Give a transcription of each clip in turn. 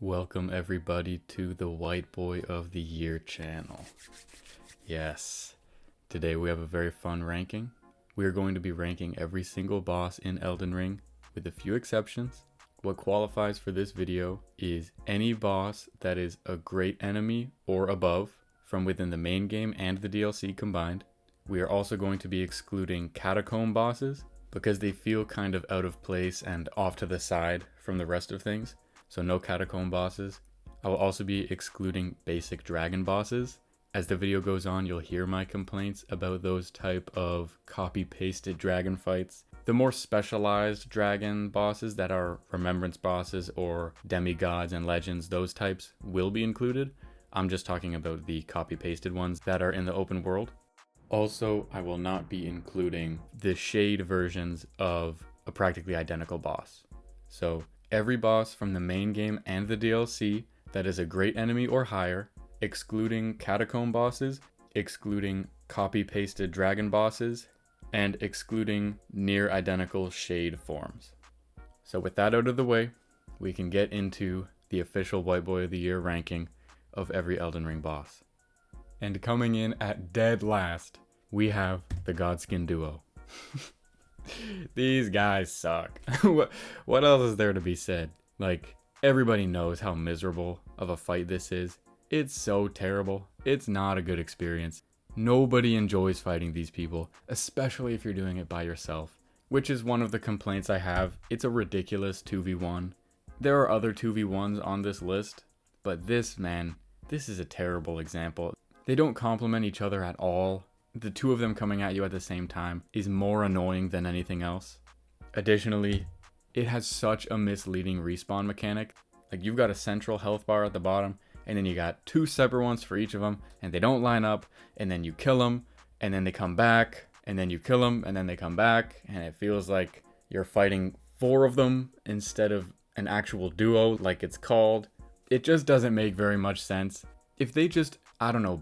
Welcome everybody to the White Boy of the Year channel. Yes, today we have a very fun ranking. We are going to be ranking every single boss in Elden Ring with a few exceptions. What qualifies for this video is any boss that is a great enemy or above from within the main game and the DLC combined. We are also going to be excluding catacomb bosses because they feel kind of out of place and off to the side from the rest of things. So no catacomb bosses. I will also be excluding basic dragon bosses. As the video goes on, you'll hear my complaints about those type of copy-pasted dragon fights. The more specialized dragon bosses that are remembrance bosses or demigods and legends, those types will be included. I'm just talking about the copy-pasted ones that are in the open world. Also, I will not be including the shade versions of a practically identical boss. So every boss from the main game and the DLC that is a great enemy or higher, excluding catacomb bosses, excluding copy-pasted dragon bosses, and excluding near identical shade forms. So with that out of the way, we can get into the official White Boy of the Year ranking of every Elden Ring boss. And coming in at dead last, we have the Godskin duo. These guys suck. What else is there to be said? Like, everybody knows how miserable of a fight this is. It's so terrible. It's not a good experience. Nobody enjoys fighting these people, especially if you're doing it by yourself, which is one of the complaints I have. It's a ridiculous 2v1. There are other 2v1s on this list, but this is a terrible example. They don't complement each other at all. The two of them coming at you at the same time is more annoying than anything else. Additionally, it has such a misleading respawn mechanic. Like, you've got a central health bar at the bottom, and then you got two separate ones for each of them, and they don't line up, and then you kill them, and then they come back, and then you kill them, and then they come back, and it feels like you're fighting four of them instead of an actual duo like it's called. It just doesn't make very much sense. If they just,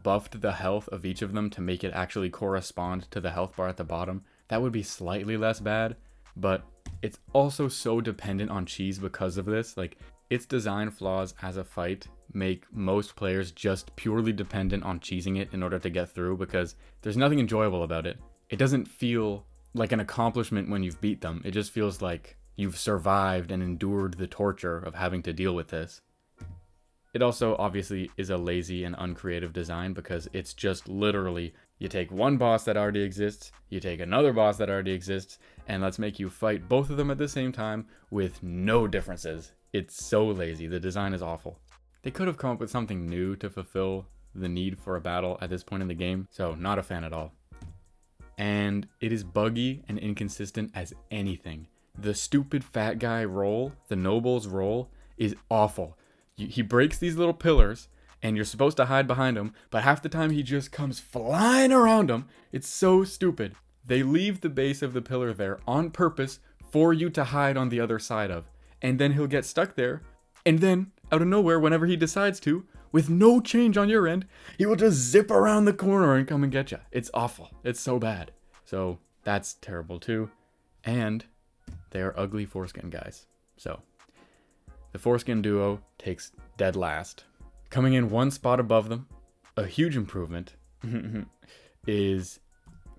buffed the health of each of them to make it actually correspond to the health bar at the bottom, that would be slightly less bad, but it's also so dependent on cheese because of this. Like, its design flaws as a fight make most players just purely dependent on cheesing it in order to get through, because there's nothing enjoyable about it. It doesn't feel like an accomplishment when you've beat them. It just feels like you've survived and endured the torture of having to deal with this. It also obviously is a lazy and uncreative design because it's just literally, you take one boss that already exists, you take another boss that already exists, and let's make you fight both of them at the same time with no differences. It's so lazy. The design is awful. They could have come up with something new to fulfill the need for a battle at this point in the game, so not a fan at all. And it is buggy and inconsistent as anything. The stupid fat guy roll, the noble's roll, is awful. He breaks these little pillars, and you're supposed to hide behind him, but half the time he just comes flying around them. It's so stupid. They leave the base of the pillar there on purpose for you to hide on the other side of. And then he'll get stuck there, and then, out of nowhere, whenever he decides to, with no change on your end, he will just zip around the corner and come and get you. It's awful. It's so bad. So, that's terrible too. And they are ugly foreskin guys. So, the foreskin duo takes dead last. Coming in one spot above them, a huge improvement, is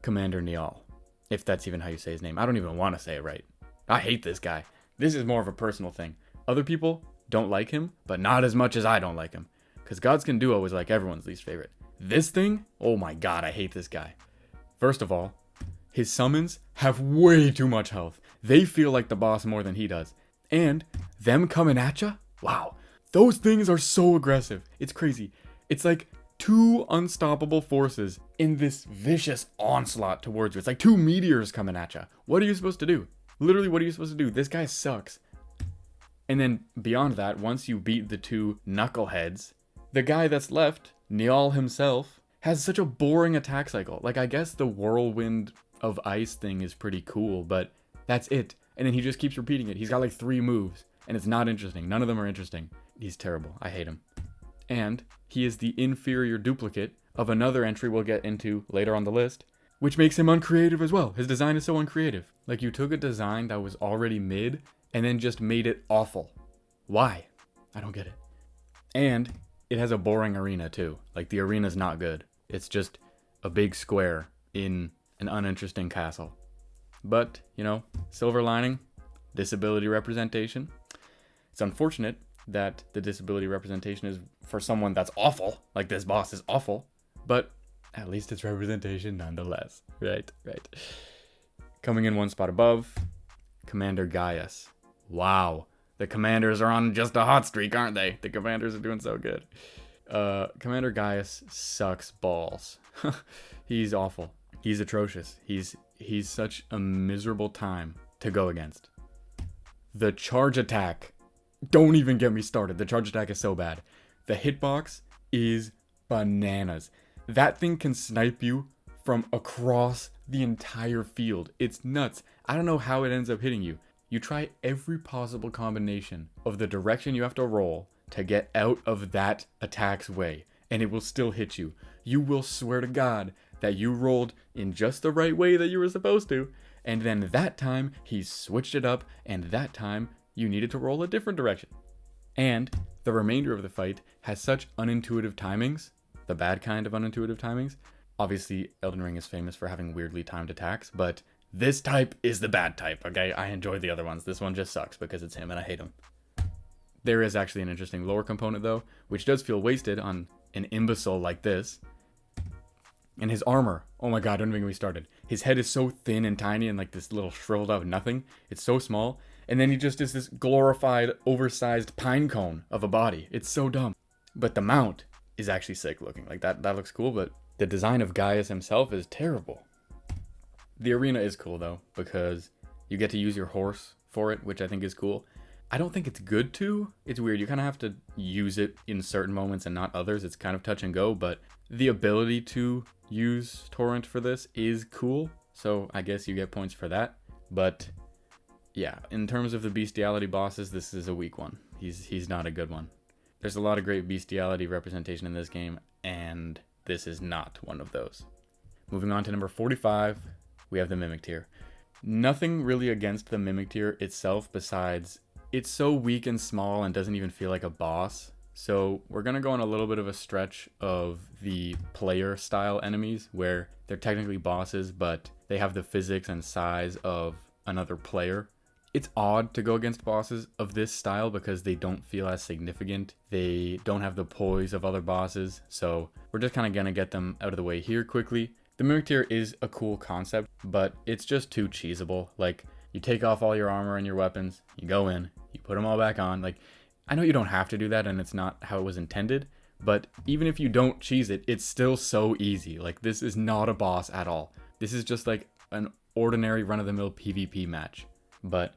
Commander Niall. If that's even how you say his name. I don't even want to say it right. I hate this guy. This is more of a personal thing. Other people don't like him, but not as much as I don't like him. Because Godskin Duo is like everyone's least favorite. This thing? Oh my god, I hate this guy. First of all, his summons have way too much health. They feel like the boss more than he does. And them coming at ya? Wow. Those things are so aggressive. It's crazy. It's like two unstoppable forces in this vicious onslaught towards you. It's like two meteors coming at ya. What are you supposed to do? Literally, what are you supposed to do? This guy sucks. And then beyond that, once you beat the two knuckleheads, the guy that's left, Niall himself, has such a boring attack cycle. Like, I guess the whirlwind of ice thing is pretty cool, but that's it. And then he just keeps repeating it. He's got like 3 moves, and it's not interesting. None of them are interesting. He's terrible. I hate him. And he is the inferior duplicate of another entry we'll get into later on the list, which makes him uncreative as well. His design is so uncreative. Like, you took a design that was already mid and then just made it awful. Why? I don't get it. And it has a boring arena too. Like, the arena's not good. It's just a big square in an uninteresting castle. But, you know, silver lining, disability representation. It's unfortunate that the disability representation is for someone that's awful. Like, this boss is awful. But at least it's representation nonetheless. Right. Coming in one spot above, Commander Gaius. Wow. The commanders are on just a hot streak, aren't they? The commanders are doing so good. Commander Gaius sucks balls. He's awful. He's atrocious. He's such a miserable time to go against. The charge attack. Don't even get me started. The charge attack is so bad. The hitbox is bananas. That thing can snipe you from across the entire field. It's nuts. I don't know how it ends up hitting you. You try every possible combination of the direction you have to roll to get out of that attack's way, and it will still hit you. You will swear to God that you rolled in just the right way that you were supposed to, and then that time he switched it up, and that time you needed to roll a different direction. And the remainder of the fight has such unintuitive timings, the bad kind of unintuitive timings. Obviously, Elden Ring is famous for having weirdly timed attacks, but this type is the bad type, okay? I enjoy the other ones. This one just sucks because it's him and I hate him. There is actually an interesting lore component, though, which does feel wasted on an imbecile like this. And his armor, oh my god, don't even get me started. His head is so thin and tiny and like this little shriveled up nothing. It's so small. And then he just is this glorified, oversized pine cone of a body. It's so dumb. But the mount is actually sick looking. Like, that looks cool, but the design of Gaius himself is terrible. The arena is cool, though, because you get to use your horse for it, which I think is cool. I don't think it's good to. It's weird. You kind of have to use it in certain moments and not others. It's kind of touch and go, but the ability to use Torrent for this is cool. So I guess you get points for that. But yeah, in terms of the bestiality bosses, this is a weak one. He's not a good one. There's a lot of great bestiality representation in this game, and this is not one of those. Moving on to number 45. We have the Mimic Tier. Nothing really against the Mimic Tier itself besides it's so weak and small and doesn't even feel like a boss. So we're going to go on a little bit of a stretch of the player style enemies where they're technically bosses, but they have the physics and size of another player. It's odd to go against bosses of this style because they don't feel as significant. They don't have the poise of other bosses. So we're just kind of going to get them out of the way here quickly. The Mimic Tier is a cool concept, but it's just too cheesable. Like, you take off all your armor and your weapons, you go in, you put them all back on. Like, I know you don't have to do that and it's not how it was intended, but even if you don't cheese it, it's still so easy. Like, this is not a boss at all. This is just like an ordinary run-of-the-mill PvP match. But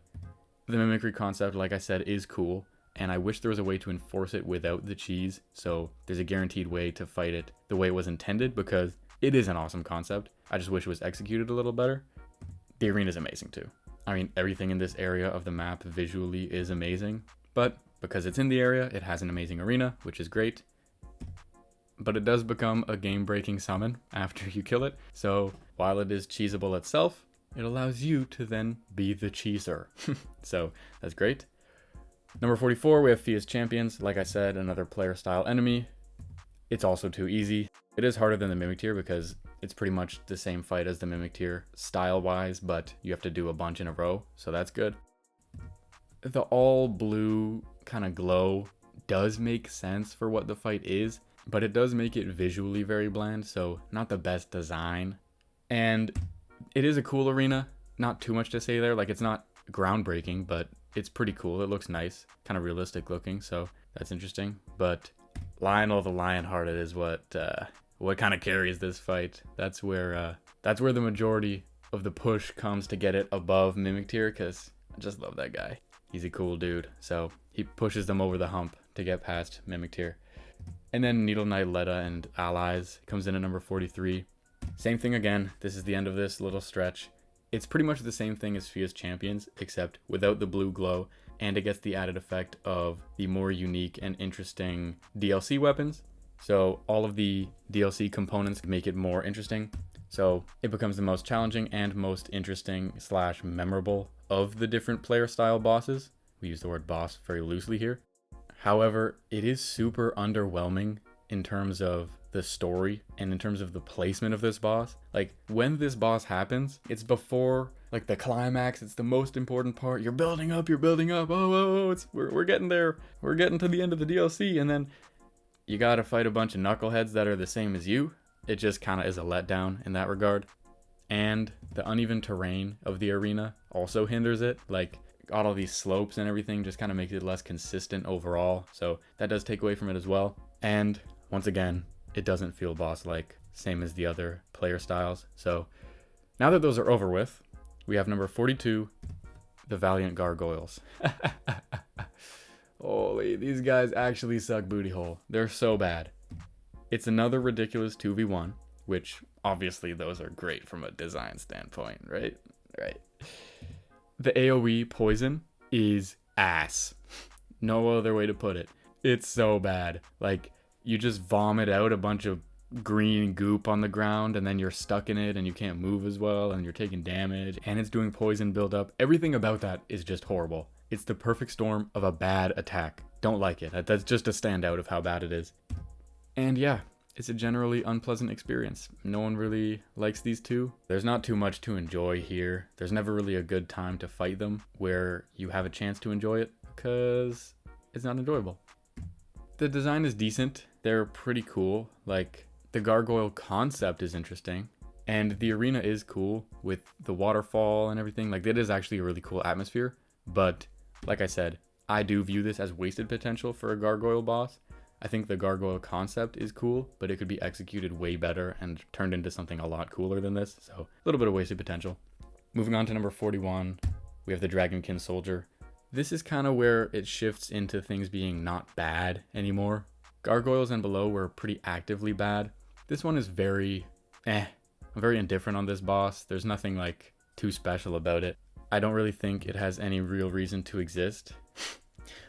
the mimicry concept, like I said, is cool, and I wish there was a way to enforce it without the cheese, so there's a guaranteed way to fight it the way it was intended, because it is an awesome concept. I just wish it was executed a little better. The arena is amazing too. I mean, everything in this area of the map visually is amazing, but because it's in the area, it has an amazing arena, which is great. But it does become a game-breaking summon after you kill it, so while it is cheesable itself, it allows you to then be the cheeser. So that's great. Number 44, we have Fia's Champions. Like I said, another player style enemy. It's also too easy. It is harder than the Mimic Tier because it's pretty much the same fight as the Mimic Tier style-wise, but you have to do a bunch in a row, so that's good. The all blue kind of glow does make sense for what the fight is, but it does make it visually very bland, so not the best design. And it is a cool arena, not too much to say there. Like, it's not groundbreaking, but it's pretty cool. It looks nice, kind of realistic looking, so that's interesting. But Lionel the Lionhearted is what kind of carries this fight. That's where the majority of the push comes to get it above Mimic Tier, because I just love that guy. He's a cool dude, so he pushes them over the hump to get past Mimic Tier. And then Needle Knight Letta and Allies comes in at number 43. Same thing again. This is the end of this little stretch. It's pretty much the same thing as Fia's Champions, except without the blue glow, and it gets the added effect of the more unique and interesting DLC weapons. So all of the DLC components make it more interesting. So it becomes the most challenging and most interesting / memorable of the different player style bosses. We use the word boss very loosely here. However, it is super underwhelming in terms of the story and in terms of the placement of this boss. Like, when this boss happens, it's before like the climax. It's the most important part. You're building up. Oh, we're getting there. We're getting to the end of the DLC, and then you gotta fight a bunch of knuckleheads that are the same as you. It just kind of is a letdown in that regard. And the uneven terrain of the arena also hinders it. Like, got all these slopes and everything, just kind of makes it less consistent overall. So that does take away from it as well. And once again, it doesn't feel boss-like, same as the other player styles. So now that those are over with, we have number 42, the Valiant Gargoyles. Holy, these guys actually suck booty hole. They're so bad. It's another ridiculous 2v1, which obviously those are great from a design standpoint, right? Right. The AoE poison is ass. No other way to put it. It's so bad. Like, you just vomit out a bunch of green goop on the ground, and then you're stuck in it and you can't move as well, and you're taking damage, and it's doing poison buildup. Everything about that is just horrible. It's the perfect storm of a bad attack. Don't like it. That's just a standout of how bad it is. And yeah, it's a generally unpleasant experience. No one really likes these two. There's not too much to enjoy here. There's never really a good time to fight them where you have a chance to enjoy it, because it's not enjoyable. The design is decent. They're pretty cool. Like, the gargoyle concept is interesting, and the arena is cool with the waterfall and everything. Like, it is actually a really cool atmosphere, but like I said, I do view this as wasted potential for a gargoyle boss. I think the gargoyle concept is cool, but it could be executed way better and turned into something a lot cooler than this. So a little bit of wasted potential. Moving on to number 41, we have the Dragonkin Soldier. This is kind of where it shifts into things being not bad anymore. Gargoyles and below were pretty actively bad. This one is very I'm very indifferent on this boss. There's nothing like too special about it. I don't really think it has any real reason to exist,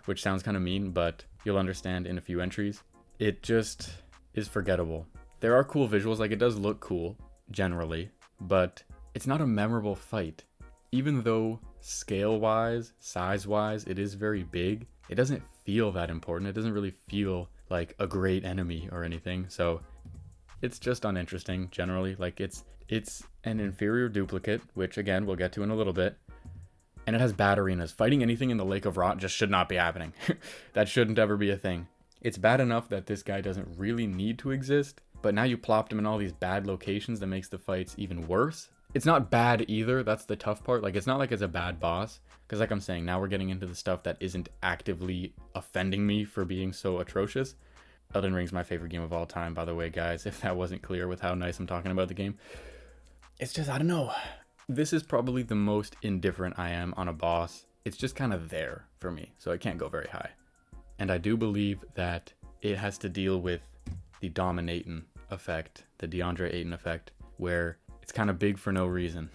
which sounds kind of mean, but you'll understand in a few entries. It just is forgettable. There are cool visuals, like it does look cool generally, but it's not a memorable fight. Even though scale-wise, size-wise, it is very big, it doesn't feel that important. It doesn't really feel like a great enemy or anything, so it's just uninteresting generally. Like, it's an inferior duplicate, which again we'll get to in a little bit, and it has bad arenas. Fighting anything in the Lake of Rot just should not be happening. That shouldn't ever be a thing. It's bad enough that this guy doesn't really need to exist, but now you plopped him in all these bad locations that makes the fights even worse. It's not bad either, that's the tough part. Like, it's not like it's a bad boss, because like I'm saying, now we're getting into the stuff that isn't actively offending me for being so atrocious. Elden Ring's my favorite game of all time, by the way, guys, if that wasn't clear with how nice I'm talking about the game. It's just, I don't know. This is probably the most indifferent I am on a boss. It's just kind of there for me, so I can't go very high. And I do believe that it has to deal with the Dominatin effect, the DeAndre Ayton effect, where it's kind of big for no reason.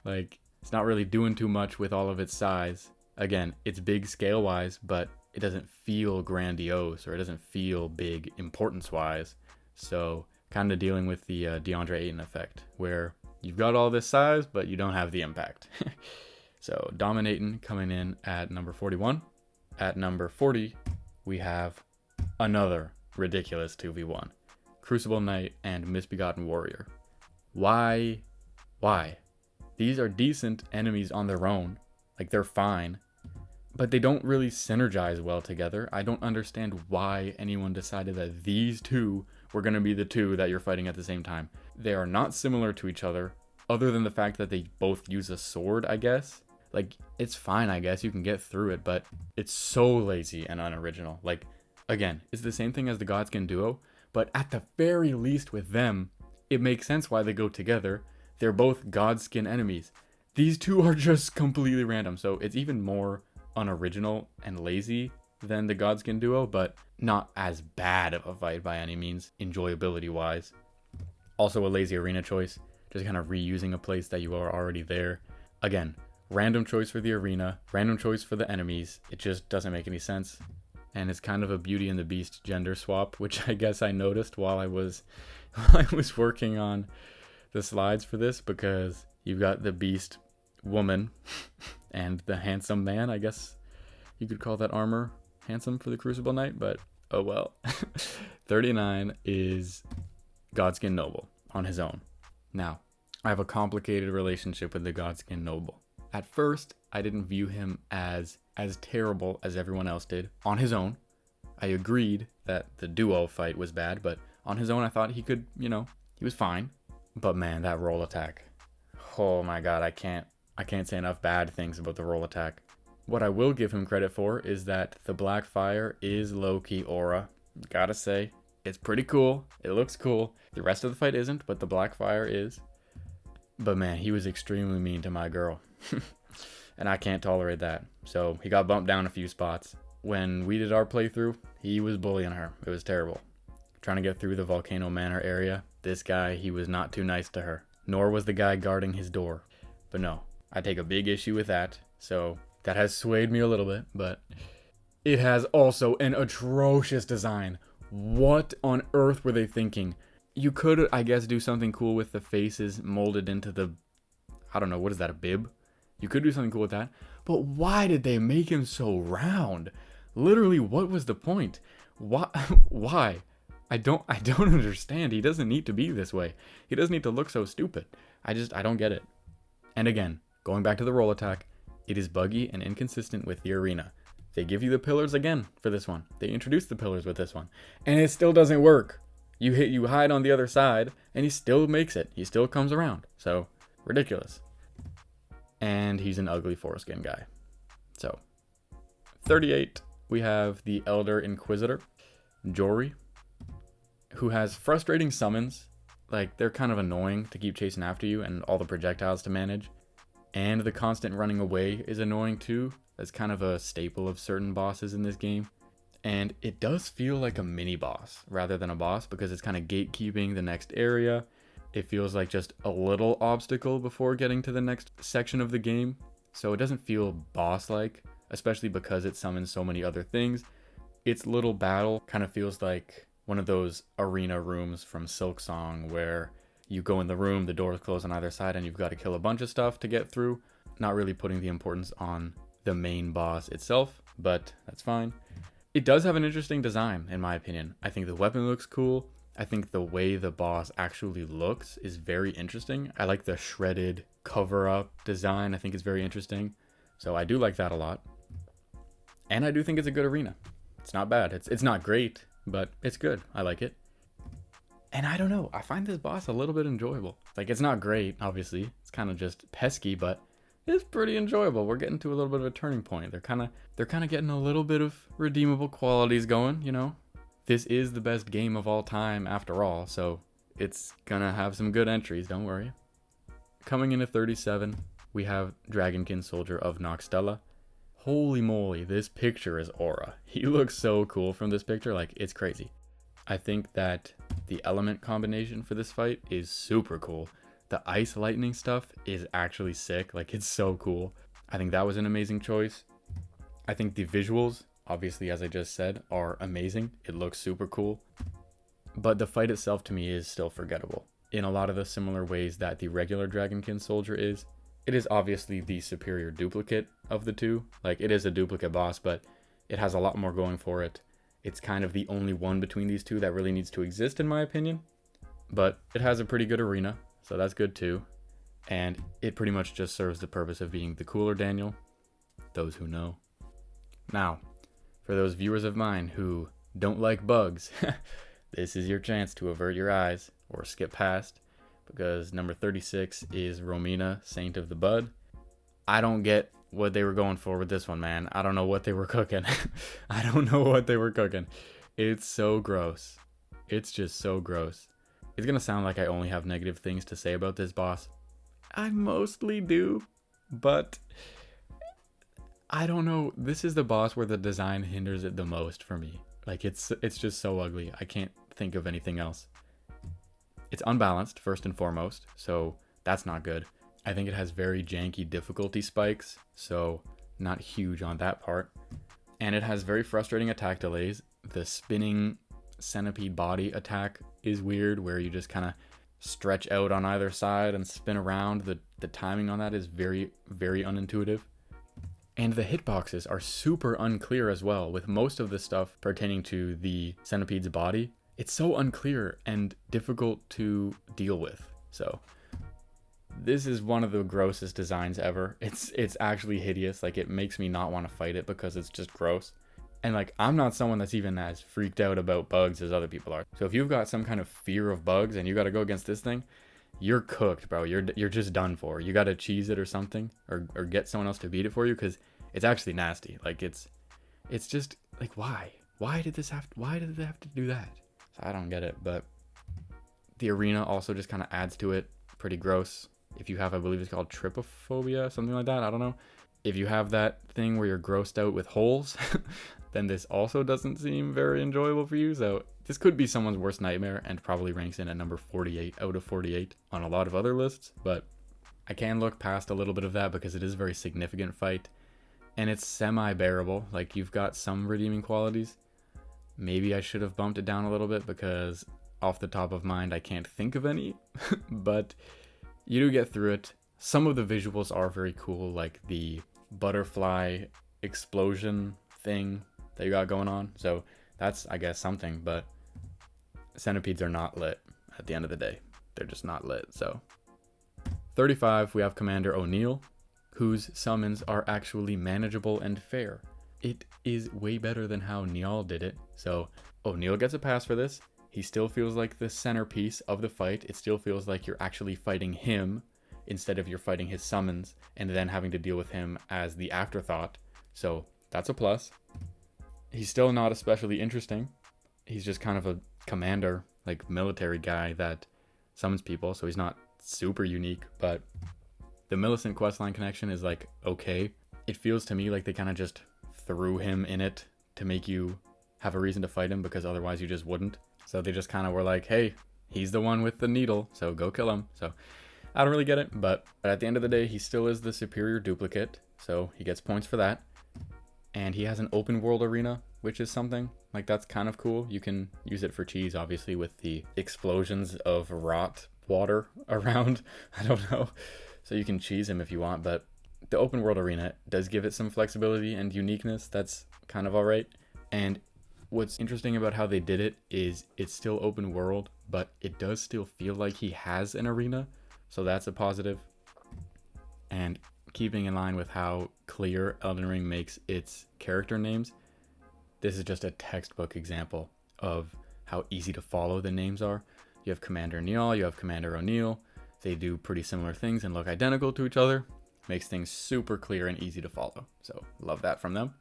like it's not really doing too much with all of its size. Again, it's big scale-wise, but it doesn't feel grandiose, or it doesn't feel big importance-wise. So kind of dealing with the DeAndre Ayton effect, where you've got all this size, but you don't have the impact. So Dominatin coming in at number 41. At number 40, we have another ridiculous 2v1. Crucible Knight and Misbegotten Warrior. Why? These are decent enemies on their own. Like, they're fine, but they don't really synergize well together. I don't understand why anyone decided that these two were going to be the two that you're fighting at the same time. They are not similar to each other, other than the fact that they both use a sword, I guess. Like, it's fine, I guess, you can get through it, but it's so lazy and unoriginal. Like, again, it's the same thing as the Godskin duo, but at the very least with them, it makes sense why they go together. They're both Godskin enemies. These two are just completely random, so it's even more unoriginal and lazy than the Godskin duo, but not as bad of a fight by any means, enjoyability wise. Also a lazy arena choice, just kind of reusing a place that you are already there. Again, random choice for the arena, random choice for the enemies. It just doesn't make any sense. And it's kind of a Beauty and the Beast gender swap, which I guess I noticed while I was working on the slides for this, because you've got the Beast woman and the handsome man, I guess you could call that armor. handsome for the Crucible Knight, but oh well. 39 is Godskin Noble on his own. Now, I have a complicated relationship with the Godskin Noble. At first, I didn't view him as terrible as everyone else did on his own. I agreed that the duo fight was bad, but on his own I thought he could, he was fine. But man, that roll attack. Oh my god, I can't say enough bad things about the roll attack. What I will give him credit for is that the black fire is low-key aura. Gotta say, it's pretty cool. It looks cool. The rest of the fight isn't, but the black fire is. But man, he was extremely mean to my girl. And I can't tolerate that. So he got bumped down a few spots. When we did our playthrough, he was bullying her. It was terrible. Trying to get through the Volcano Manor area, this guy, he was not too nice to her. Nor was the guy guarding his door. But no, I take a big issue with that. So that has swayed me a little bit, but it has also an atrocious design. What on earth were they thinking? You could, I guess, do something cool with the faces molded into the, I don't know, what is that, a bib? You could do something cool with that. But why did they make him so round? Literally, what was the point? Why? I don't understand. He doesn't need to be this way. He doesn't need to look so stupid. I don't get it. And again, going back to the roll attack, it is buggy and inconsistent with the arena. They give you the pillars again for this one. They introduced the pillars with this one. And it still doesn't work. You hide on the other side, and he still makes it. He still comes around. So, ridiculous. And he's an ugly foreskin guy. So, 38, we have the Elder Inquisitor, Jory, who has frustrating summons. Like, they're kind of annoying to keep chasing after you and all the projectiles to manage. And the constant running away is annoying too. That's kind of a staple of certain bosses in this game. And it does feel like a mini boss rather than a boss because it's kind of gatekeeping the next area. It feels like just a little obstacle before getting to the next section of the game. So it doesn't feel boss-like, especially because it summons so many other things. Its little battle kind of feels like one of those arena rooms from Silksong where you go in the room, the doors close on either side, and you've got to kill a bunch of stuff to get through. Not really putting the importance on the main boss itself, but that's fine. It does have an interesting design, in my opinion. I think the weapon looks cool. I think the way the boss actually looks is very interesting. I like the shredded cover-up design. I think it's very interesting. So I do like that a lot. And I do think it's a good arena. It's not bad. It's not great, but it's good. I like it. And I don't know. I find this boss a little bit enjoyable. Like, it's not great, obviously. It's kind of just pesky, but it's pretty enjoyable. We're getting to a little bit of a turning point. They're kind of getting a little bit of redeemable qualities going, you know? This is the best game of all time after all, so it's gonna have some good entries, don't worry. Coming in at 37, we have Dragonkin Soldier of Noxtella. Holy moly, this picture is aura. He looks so cool from this picture, like, it's crazy. I think that the element combination for this fight is super cool. The ice lightning stuff is actually sick, like, it's so cool. I think that was an amazing choice. I think the visuals, obviously, as I just said, are amazing. It looks super cool. But the fight itself to me is still forgettable. In a lot of the similar ways that the regular Dragonkin Soldier is. It is obviously the superior duplicate of the two. Like, it is a duplicate boss, but it has a lot more going for it. It's kind of the only one between these two that really needs to exist, in my opinion. But it has a pretty good arena, so that's good too. And it pretty much just serves the purpose of being the cooler Daniel. Those who know. Now, for those viewers of mine who don't like bugs, this is your chance to avert your eyes or skip past, because number 36 is Romina, Saint of the Bud. I don't get what they were going for with this one, man. I don't know what they were cooking. I don't know what they were cooking. It's so gross. It's just so gross. It's gonna sound like I only have negative things to say about this boss. I mostly do, but I don't know. This is the boss where the design hinders it the most for me. Like, it's just so ugly. I can't think of anything else. It's unbalanced, first and foremost, so that's not good. I think it has very janky difficulty spikes, so not huge on that part. And it has very frustrating attack delays. The spinning centipede body attack is weird, where you just kind of stretch out on either side and spin around. The timing on that is very, very unintuitive. And the hitboxes are super unclear as well, with most of the stuff pertaining to the centipede's body. It's so unclear and difficult to deal with. So this is one of the grossest designs ever. It's actually hideous. Like, it makes me not want to fight it because it's just gross. And like, I'm not someone that's even as freaked out about bugs as other people are. So if you've got some kind of fear of bugs and you got to go against this thing, you're cooked, bro. You're just done for. You got to cheese it or something, or get someone else to beat it for you, because it's actually nasty. Like, it's just like, why did they have to do that? So I don't get it. But the arena also just kind of adds to it. Pretty gross. If you have, I believe it's called trypophobia, something like that. I don't know. If you have that thing where you're grossed out with holes, then this also doesn't seem very enjoyable for you. So this could be someone's worst nightmare, and probably ranks in at number 48 out of 48 on a lot of other lists. But I can look past a little bit of that because it is a very significant fight, and it's semi-bearable. Like, you've got some redeeming qualities. Maybe I should have bumped it down a little bit because off the top of mind I can't think of any, but you do get through it. Some of the visuals are very cool, like the butterfly explosion thing that you got going on. So that's, I guess, something, but centipedes are not lit at the end of the day. They're just not lit. So 35, we have Commander O'Neill, whose summons are actually manageable and fair. It is way better than how Niall did it. So O'Neill gets a pass for this. He still feels like the centerpiece of the fight. It still feels like you're actually fighting him instead of you're fighting his summons and then having to deal with him as the afterthought. So that's a plus. He's still not especially interesting. He's just kind of a commander, like military guy that summons people. So he's not super unique, but the Millicent questline connection is like, okay. It feels to me like they kind of just threw him in it to make you have a reason to fight him, because otherwise you just wouldn't. So they just kind of were like, hey, he's the one with the needle, so go kill him. So I don't really get it, but at the end of the day, he still is the superior duplicate, so he gets points for that. And he has an open world arena, which is something. Like, that's kind of cool. You can use it for cheese, obviously, with the explosions of rot water around. I don't know. So you can cheese him if you want, but the open world arena does give it some flexibility and uniqueness. That's kind of all right. And what's interesting about how they did it is it's still open world, but it does still feel like he has an arena. So that's a positive. And keeping in line with how clear Elden Ring makes its character names, this is just a textbook example of how easy to follow the names are. You have Commander Niall, you have Commander O'Neill. They do pretty similar things and look identical to each other. Makes things super clear and easy to follow. So love that from them.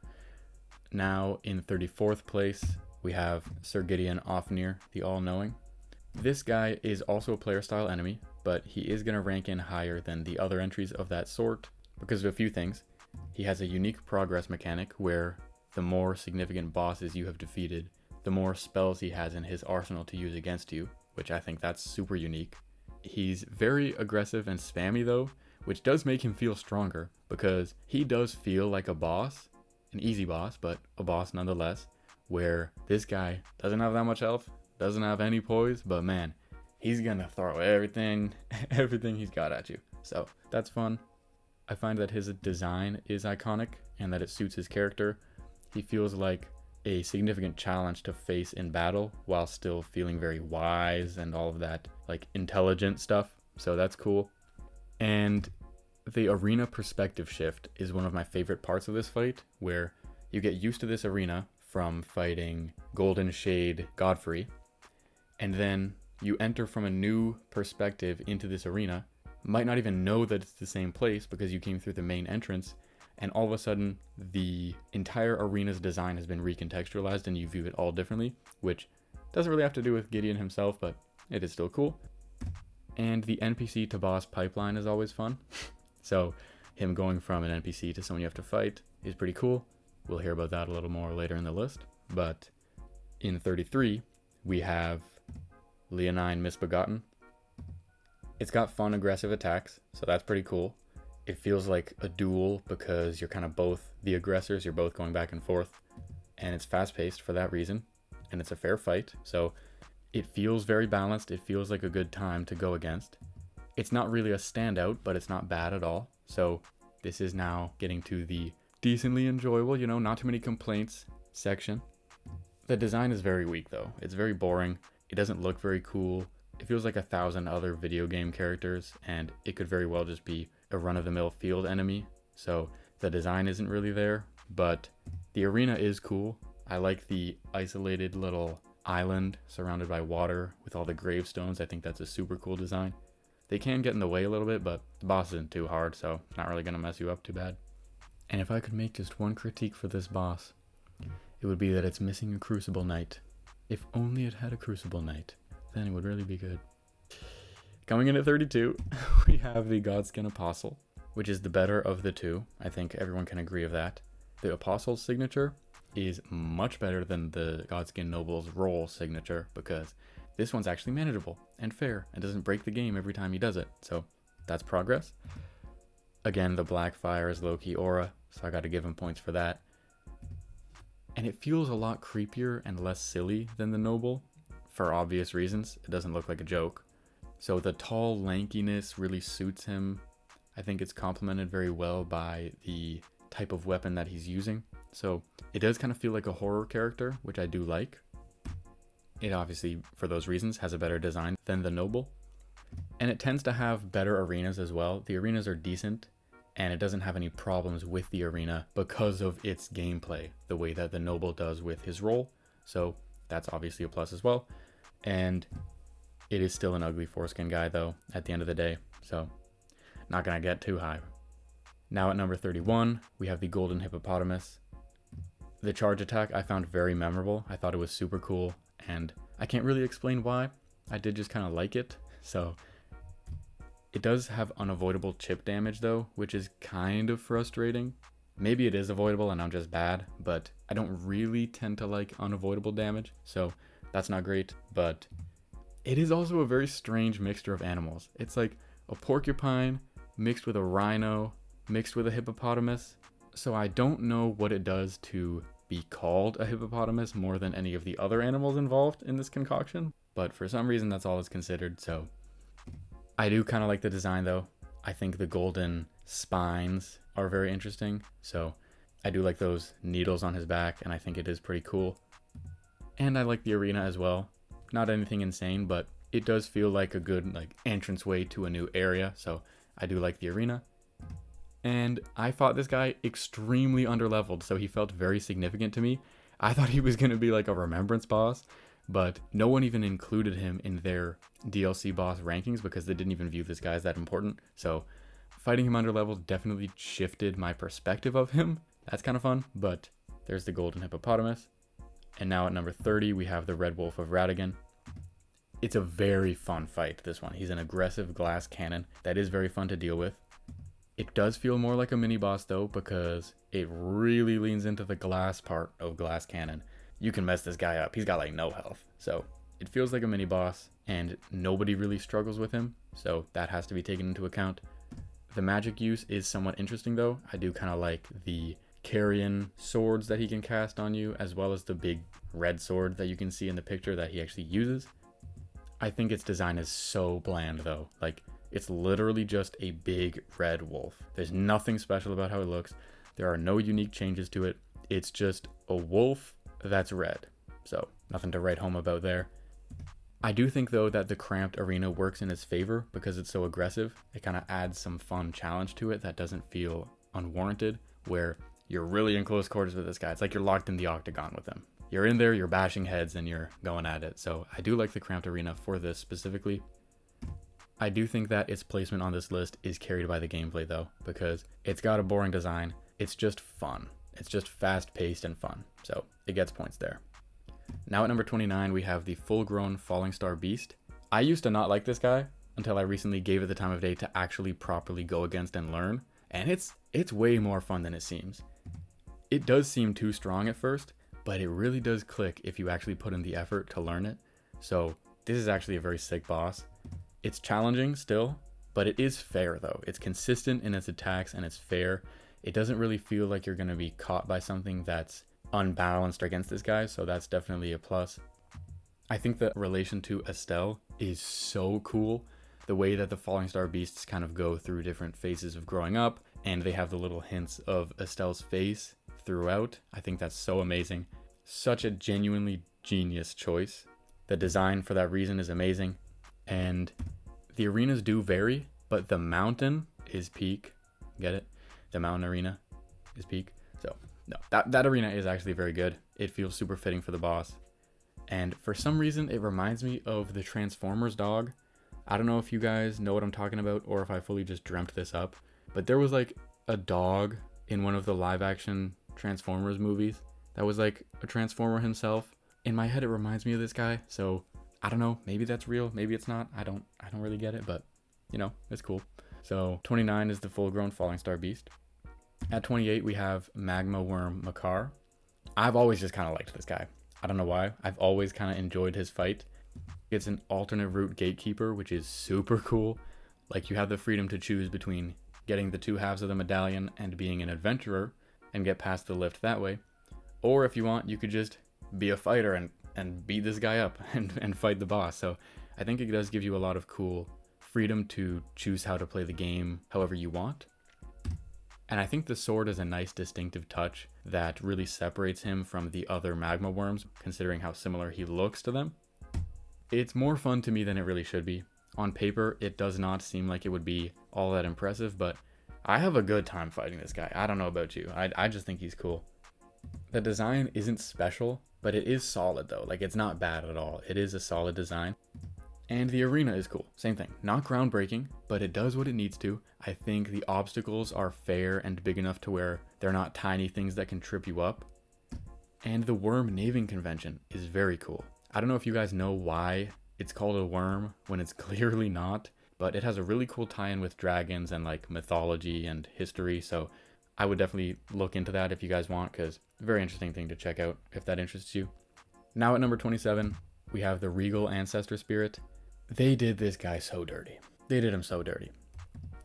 Now in 34th place, we have Sir Gideon Ofnir, the All-Knowing. This guy is also a player style enemy, but he is going to rank in higher than the other entries of that sort because of a few things. He has a unique progress mechanic where the more significant bosses you have defeated, the more spells he has in his arsenal to use against you, which I think that's super unique. He's very aggressive and spammy though, which does make him feel stronger because he does feel like a boss, an easy boss, but a boss nonetheless, where this guy doesn't have that much health, doesn't have any poise, but man, he's gonna throw everything he's got at you. So that's fun. I find that his design is iconic and that it suits his character. He feels like a significant challenge to face in battle while still feeling very wise and all of that like intelligent stuff. So that's cool. And the arena perspective shift is one of my favorite parts of this fight, where you get used to this arena from fighting Golden Shade Godfrey, and then you enter from a new perspective into this arena, might not even know that it's the same place because you came through the main entrance, and all of a sudden the entire arena's design has been recontextualized and you view it all differently, which doesn't really have to do with Gideon himself, but it is still cool. And the NPC to boss pipeline is always fun. So him going from an NPC to someone you have to fight is pretty cool. We'll hear about that a little more later in the list. But in 33, we have Leonine Misbegotten. It's got fun aggressive attacks, so that's pretty cool. It feels like a duel because you're kind of both the aggressors, you're both going back and forth, and it's fast paced for that reason, and it's a fair fight, so it feels very balanced. It feels like a good time to go against. It's not really a standout, but it's not bad at all. So this is now getting to the decently enjoyable, you know, not too many complaints section. The design is very weak though. It's very boring. It doesn't look very cool. It feels like 1,000 other video game characters, and it could very well just be a run-of-the-mill field enemy. So the design isn't really there, but the arena is cool. I like the isolated little island surrounded by water with all the gravestones. I think that's a super cool design. They can get in the way a little bit, but the boss isn't too hard, so it's not really going to mess you up too bad. And if I could make just one critique for this boss, it would be that it's missing a Crucible Knight. If only it had a Crucible Knight, then it would really be good. Coming in at 32, we have the Godskin Apostle, which is the better of the two. I think everyone can agree of that. The Apostle's signature is much better than the Godskin Noble's roll signature, because this one's actually manageable and fair and doesn't break the game every time he does it. So that's progress. Again, the Blackfire is low-key aura, so I got to give him points for that. And it feels a lot creepier and less silly than the Noble, for obvious reasons. It doesn't look like a joke. So the tall lankiness really suits him. I think it's complemented very well by the type of weapon that he's using. So it does kind of feel like a horror character, which I do like. It obviously, for those reasons, has a better design than the Noble. And it tends to have better arenas as well. The arenas are decent, and it doesn't have any problems with the arena because of its gameplay, the way that the Noble does with his role. So that's obviously a plus as well. And it is still an ugly foreskin guy though, at the end of the day. So not gonna get too high. Now at number 31, we have the Golden Hippopotamus. The charge attack I found very memorable. I thought it was super cool, and I can't really explain why. I did just kind of like it. So it does have unavoidable chip damage though, which is kind of frustrating. Maybe it is avoidable and I'm just bad, but I don't really tend to like unavoidable damage, so that's not great. But it is also a very strange mixture of animals. It's like a porcupine mixed with a rhino, mixed with a hippopotamus. So I don't know what it does to be called a hippopotamus more than any of the other animals involved in this concoction, but for some reason that's all it's considered. So I do kind of like the design though. I think the golden spines are very interesting. So I do like those needles on his back, and I think it is pretty cool. And I like the arena as well. Not anything insane, but it does feel like a good entranceway to a new area. So I do like the arena. And I fought this guy extremely underleveled, so he felt very significant to me. I thought he was going to be like a remembrance boss, but no one even included him in their DLC boss rankings because they didn't even view this guy as that important. So fighting him underleveled definitely shifted my perspective of him. That's kind of fun, but there's the Golden Hippopotamus. And now at number 30, we have the Red Wolf of Ratigan. It's a very fun fight, this one. He's an aggressive glass cannon that is very fun to deal with. It does feel more like a mini boss though, because it really leans into the glass part of glass cannon. You can mess this guy up. He's got like no health. So it feels like a mini boss, and nobody really struggles with him. So that has to be taken into account. The magic use is somewhat interesting though. I do kind of like the carrion swords that he can cast on you, as well as the big red sword that you can see in the picture that he actually uses. I think its design is so bland though. Like, it's literally just a big red wolf. There's nothing special about how it looks. There are no unique changes to it. It's just a wolf that's red. So nothing to write home about there. I do think though that the cramped arena works in its favor because it's so aggressive. It kind of adds some fun challenge to it that doesn't feel unwarranted, where you're really in close quarters with this guy. It's like you're locked in the octagon with him. You're in there, you're bashing heads, and you're going at it. So I do like the cramped arena for this specifically. I do think that its placement on this list is carried by the gameplay though, because it's got a boring design. It's just fun. It's just fast paced and fun. So it gets points there. Now at number 29, we have the full-grown Falling Star Beast. I used to not like this guy until I recently gave it the time of day to actually properly go against and learn. And it's way more fun than it seems. It does seem too strong at first, but it really does click if you actually put in the effort to learn it. So this is actually a very sick boss. It's challenging still, but it is fair though. It's consistent in its attacks and it's fair. It doesn't really feel like you're going to be caught by something that's unbalanced against this guy, so that's definitely a plus. I think the relation to Estelle is so cool. The way that the Falling Star Beasts kind of go through different phases of growing up and they have the little hints of Estelle's face throughout. I think that's so amazing. Such a genuinely genius choice. The design for that reason is amazing, and the arenas do vary, but the mountain is peak. Get it? The mountain arena is peak. So no, that arena is actually very good. It feels super fitting for the boss. And for some reason, it reminds me of the Transformers dog. I don't know if you guys know what I'm talking about or if I fully just dreamt this up, but there was like a dog in one of the live action Transformers movies that was like a Transformer himself. In my head, it reminds me of this guy. So I don't know, maybe that's real, maybe it's not. I don't really get it, but you know, it's cool. So 29 is the full-grown Falling Star Beast. At 28, we have Magma Worm Makar. I've always just kind of liked this guy. I don't know why. I've always kind of enjoyed his fight. It's an alternate route gatekeeper, which is super cool. Like, you have the freedom to choose between getting the two halves of the medallion and being an adventurer and get past the lift that way. Or if you want, you could just be a fighter and beat this guy up and fight the boss. So I think it does give you a lot of cool freedom to choose how to play the game however you want. And I think the sword is a nice distinctive touch that really separates him from the other magma worms, considering how similar he looks to them. It's more fun to me than it really should be. On paper, it does not seem like it would be all that impressive, but I have a good time fighting this guy. I don't know about you. I just think he's cool. The design isn't special, but it is solid though. Like, it's not bad at all. It is a solid design. And the arena is cool. Same thing. Not groundbreaking, but it does what it needs to. I think the obstacles are fair and big enough to where they're not tiny things that can trip you up. And the worm naving convention is very cool. I don't know if you guys know why it's called a worm when it's clearly not, but it has a really cool tie-in with dragons and like mythology and history. So I would definitely look into that if you guys want, because it's a very interesting thing to check out if that interests you. Now at number 27, we have the Regal Ancestor Spirit. They did this guy so dirty. They did him so dirty.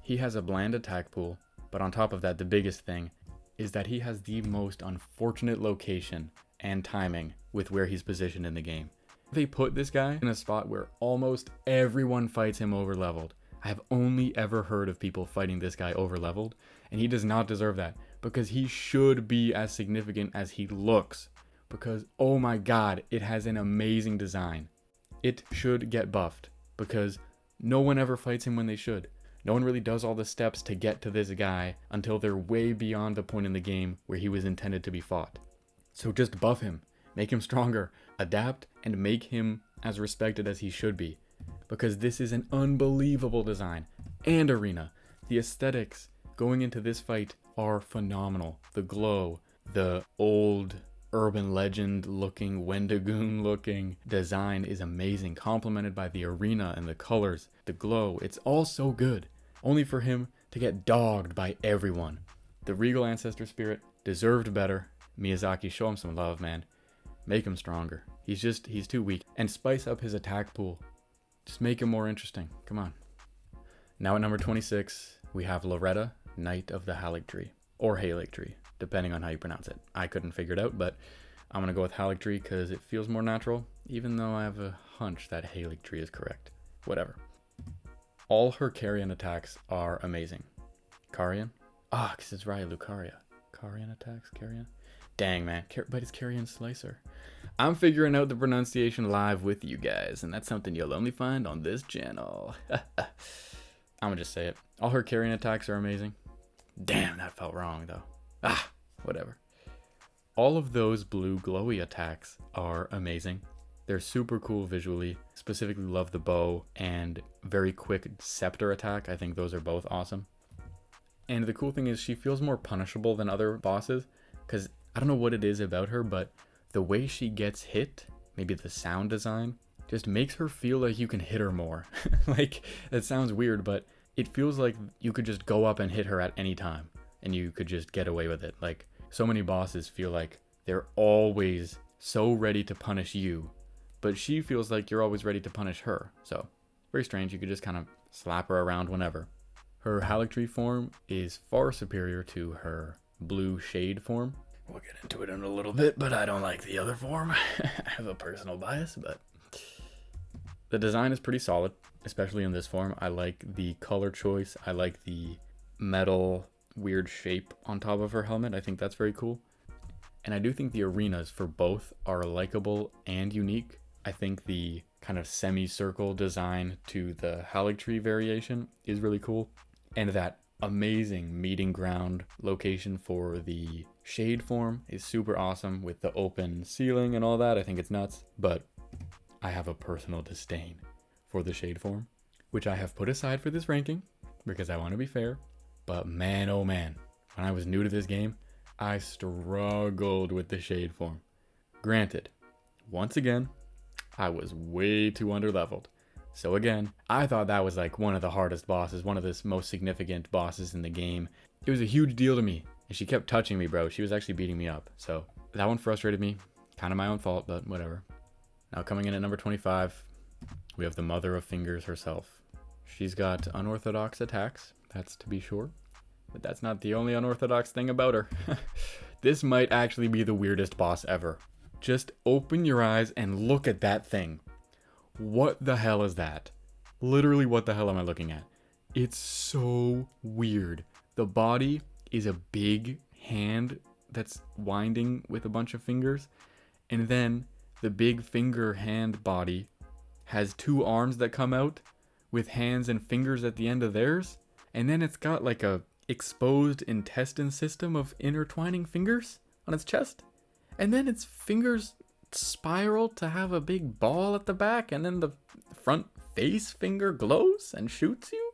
He has a bland attack pool, but on top of that, the biggest thing is that he has the most unfortunate location and timing with where he's positioned in the game. They put this guy in a spot where almost everyone fights him over leveled. I have only ever heard of people fighting this guy over leveled, and he does not deserve that, because he should be as significant as he looks. Because, oh my god, it has an amazing design. It should get buffed, because no one ever fights him when they should. No one really does all the steps to get to this guy until they're way beyond the point in the game where he was intended to be fought. So just buff him, make him stronger, adapt, and make him as respected as he should be. Because this is an unbelievable design and arena. The aesthetics going into this fight are phenomenal. The glow, the old urban legend looking, Wendigoon looking design is amazing, complemented by the arena and the colors, the glow. It's all so good, only for him to get dogged by everyone. The Regal Ancestor Spirit deserved better. Miyazaki, show him some love, man. Make him stronger. He's too weak. And spice up his attack pool. Just make him more interesting. Come on. Now at number 26, we have Loretta, Knight of the Haligtree. Or Haligtree, depending on how you pronounce it. I couldn't figure it out, but I'm going to go with Haligtree because it feels more natural, even though I have a hunch that Haligtree is correct. Whatever. All her Carrion attacks are amazing. Carrion? Ah, because it's Raya Lucaria. Carrion attacks? Carrion? Dang, man. But it's Carrion Slicer. I'm figuring out the pronunciation live with you guys, and that's something you'll only find on this channel. I'm going to just say it. All her Carrion attacks are amazing. Damn, that felt wrong, though. Ah, whatever. All of those blue glowy attacks are amazing. They're super cool visually. Specifically love the bow and very quick scepter attack. I think those are both awesome. And the cool thing is she feels more punishable than other bosses, because I don't know what it is about her, but the way she gets hit, maybe the sound design, just makes her feel like you can hit her more. Like, that sounds weird, but it feels like you could just go up and hit her at any time and you could just get away with it. Like, so many bosses feel like they're always so ready to punish you, but she feels like you're always ready to punish her. So, very strange. You could just kind of slap her around whenever. Her Haligtree form is far superior to her blue shade form. We'll get into it in a little bit, but I don't like the other form. I have a personal bias, but the design is pretty solid, especially in this form. I like the color choice. I like the metal weird shape on top of her helmet. I think that's very cool. And I do think the arenas for both are likable and unique. I think the kind of semicircle design to the Haligtree variation is really cool. And that amazing meeting ground location for the shade form is super awesome with the open ceiling and all that. I think it's nuts, but I have a personal disdain for the shade form, which I have put aside for this ranking because I want to be fair. But man, oh man, when I was new to this game, I struggled with the shade form. Granted, once again, I was way too underleveled. So again, I thought that was like one of the hardest bosses, one of the most significant bosses in the game. It was a huge deal to me, and she kept touching me, bro. She was actually beating me up. So that one frustrated me. Kind of my own fault, but whatever. Now coming in at number 25, we have the Mother of Fingers herself. She's got unorthodox attacks, that's to be sure. But that's not the only unorthodox thing about her. This might actually be the weirdest boss ever. Just open your eyes and look at that thing. What the hell is that? Literally, what the hell am I looking at? It's so weird. The body is a big hand that's winding with a bunch of fingers. And then the big finger hand body has two arms that come out with hands and fingers at the end of theirs. And then it's got like a exposed intestine system of intertwining fingers on its chest. And then its fingers spiral to have a big ball at the back, and then the front face finger glows and shoots you.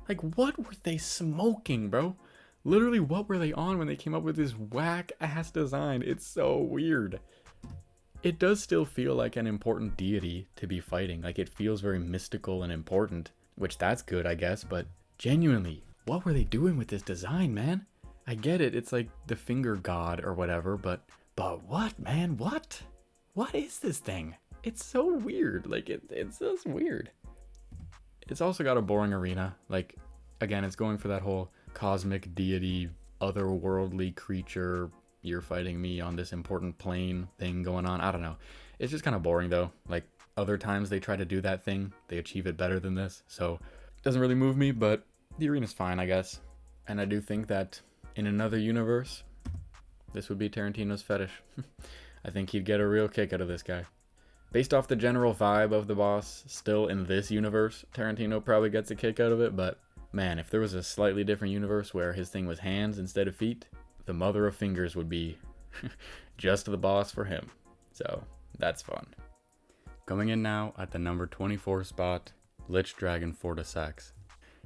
Like, what were they smoking, bro? Literally, what were they on when they came up with this whack ass design? It's so weird. It does still feel like an important deity to be fighting. Like, it feels very mystical and important, which that's good, I guess, but genuinely, what were they doing with this design, man? I get it, it's like the finger god or whatever, but what, man? What? What is this thing? It's so weird. Like, it's just weird. It's also got a boring arena. Like, again, it's going for that whole cosmic deity, otherworldly creature, you're fighting me on this important plane thing going on. I don't know. It's just kind of boring, though. Like, other times they try to do that thing, they achieve it better than this. So, it doesn't really move me, but the arena's fine, I guess. And I do think that in another universe, this would be Tarantino's fetish. I think he'd get a real kick out of this guy. Based off the general vibe of the boss, still in this universe, Tarantino probably gets a kick out of it, but man, if there was a slightly different universe where his thing was hands instead of feet, the Mother of Fingers would be just the boss for him. So, that's fun. Coming in now at the number 24 spot, Lich Dragon Fortisax.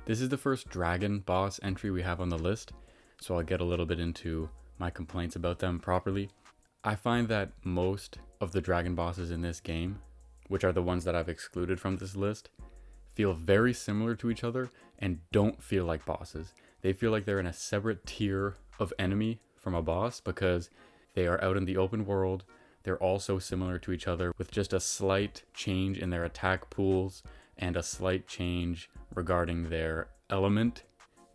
This is the first dragon boss entry we have on the list, so I'll get a little bit into my complaints about them properly. I find that most of the dragon bosses in this game, which are the ones that I've excluded from this list, feel very similar to each other and don't feel like bosses. They feel like they're in a separate tier of enemy from a boss because they are out in the open world. They're also similar to each other with just a slight change in their attack pools and a slight change regarding their element.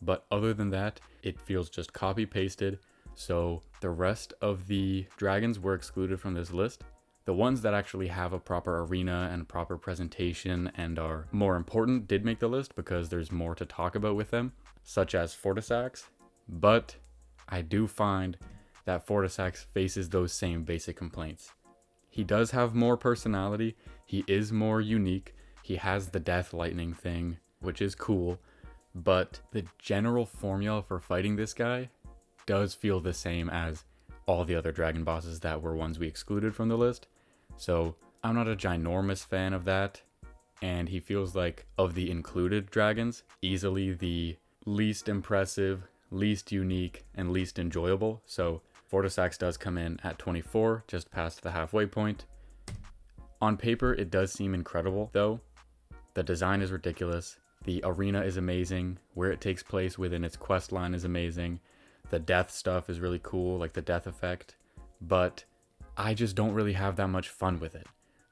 But other than that, it feels just copy pasted. So the rest of the dragons were excluded from this list. The ones that actually have a proper arena and proper presentation and are more important did make the list because there's more to talk about with them, such as Fortisax. But I do find that Fortisax faces those same basic complaints. He does have more personality. He is more unique. He has the death lightning thing, which is cool. But the general formula for fighting this guy does feel the same as all the other dragon bosses that were ones we excluded from the list. So I'm not a ginormous fan of that. And he feels like, of the included dragons, easily the least impressive, least unique, and least enjoyable. So Fortisax does come in at 24, just past the halfway point. On paper, it does seem incredible, though. The design is ridiculous. The arena is amazing. Where it takes place within its quest line is amazing. The death stuff is really cool, like the death effect. But I just don't really have that much fun with it.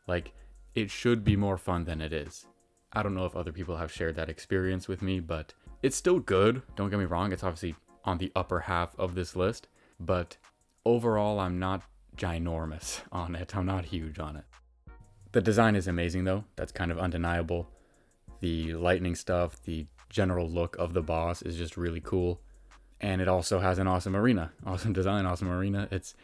Like, it should be more fun than it is. I don't know if other people have shared that experience with me, but it's still good. Don't get me wrong, it's obviously on the upper half of this list. But overall, I'm not ginormous on it. I'm not huge on it. The design is amazing, though. That's kind of undeniable. The lightning stuff, the general look of the boss is just really cool. And it also has an awesome arena, awesome design, awesome arena. It's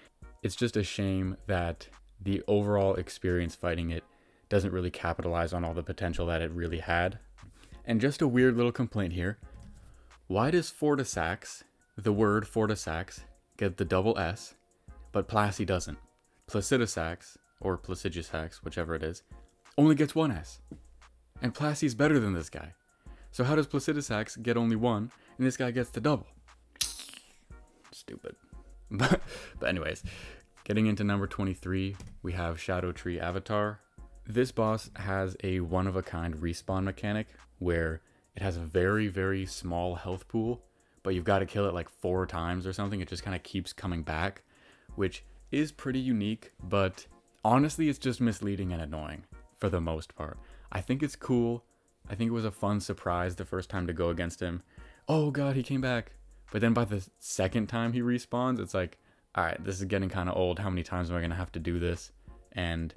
just a shame that the overall experience fighting it doesn't really capitalize on all the potential that it really had. And just a weird little complaint here. Why does Fortisax, the word Fortisax, get the double S, but Plassey doesn't? Placidusax, or Placidusax, whichever it is, only gets one S. And Plassey's better than this guy. So how does Placidusax get only one, and this guy gets the double? Stupid. But anyways, getting into number 23, we have Shadow Tree Avatar. This boss has a one-of-a-kind respawn mechanic where it has a very, very small health pool, but you've got to kill it like 4 times or something. It just kind of keeps coming back, which is pretty unique, but honestly, it's just misleading and annoying for the most part. I think it's cool. I think it was a fun surprise the first time to go against him. Oh god, he came back. But then by the second time he respawns, it's like, alright, this is getting kind of old. How many times am I going to have to do this? And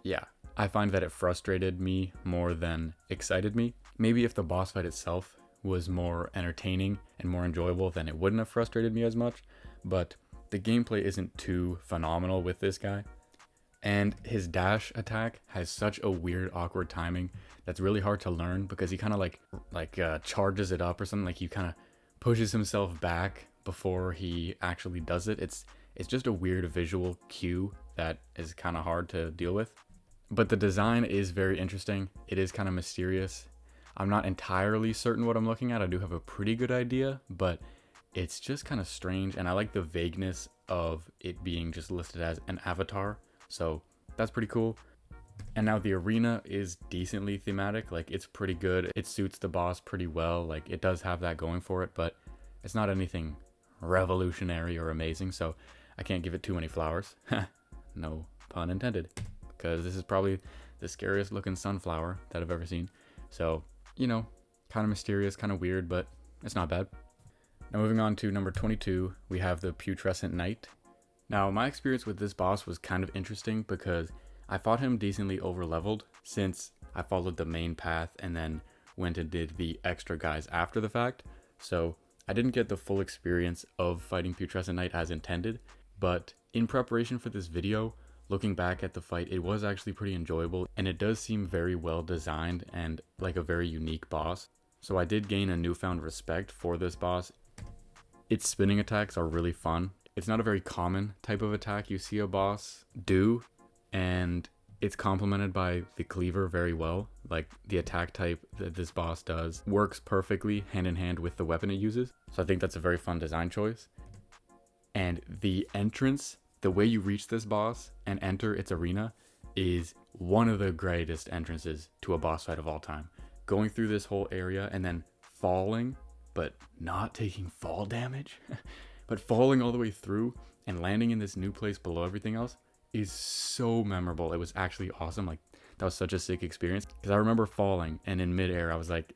yeah, I find that it frustrated me more than excited me. Maybe if the boss fight itself was more entertaining and more enjoyable, then it wouldn't have frustrated me as much. But the gameplay isn't too phenomenal with this guy. And his dash attack has such a weird, awkward timing that's really hard to learn because he kind of like charges it up or something. Like he kind of pushes himself back before he actually does it. It's just a weird visual cue that is kind of hard to deal with. But the design is very interesting. It is kind of mysterious. I'm not entirely certain what I'm looking at. I do have a pretty good idea, but it's just kind of strange. And I like the vagueness of it being just listed as an avatar. So that's pretty cool. And now the arena is decently thematic. Like it's pretty good. It suits the boss pretty well. Like it does have that going for it, but it's not anything revolutionary or amazing. So I can't give it too many flowers. No pun intended. Because this is probably the scariest looking sunflower that I've ever seen. So, you know, kind of mysterious, kind of weird, but it's not bad. Now moving on to number 22, we have the Putrescent Knight. Now my experience with this boss was kind of interesting because I fought him decently over-leveled since I followed the main path and then went and did the extra guys after the fact. So I didn't get the full experience of fighting Putrescent Knight as intended, but in preparation for this video, looking back at the fight, it was actually pretty enjoyable and it does seem very well designed and like a very unique boss. So I did gain a newfound respect for this boss. Its spinning attacks are really fun. It's not a very common type of attack you see a boss do, and it's complemented by the cleaver very well. Like the attack type that this boss does works perfectly hand in hand with the weapon it uses. So I think that's a very fun design choice. And the entrance, the way you reach this boss and enter its arena is one of the greatest entrances to a boss fight of all time. Going through this whole area and then falling, but not taking fall damage, but falling all the way through and landing in this new place below everything else is so memorable. It was actually awesome. Like that was such a sick experience because I remember falling and in midair I was like,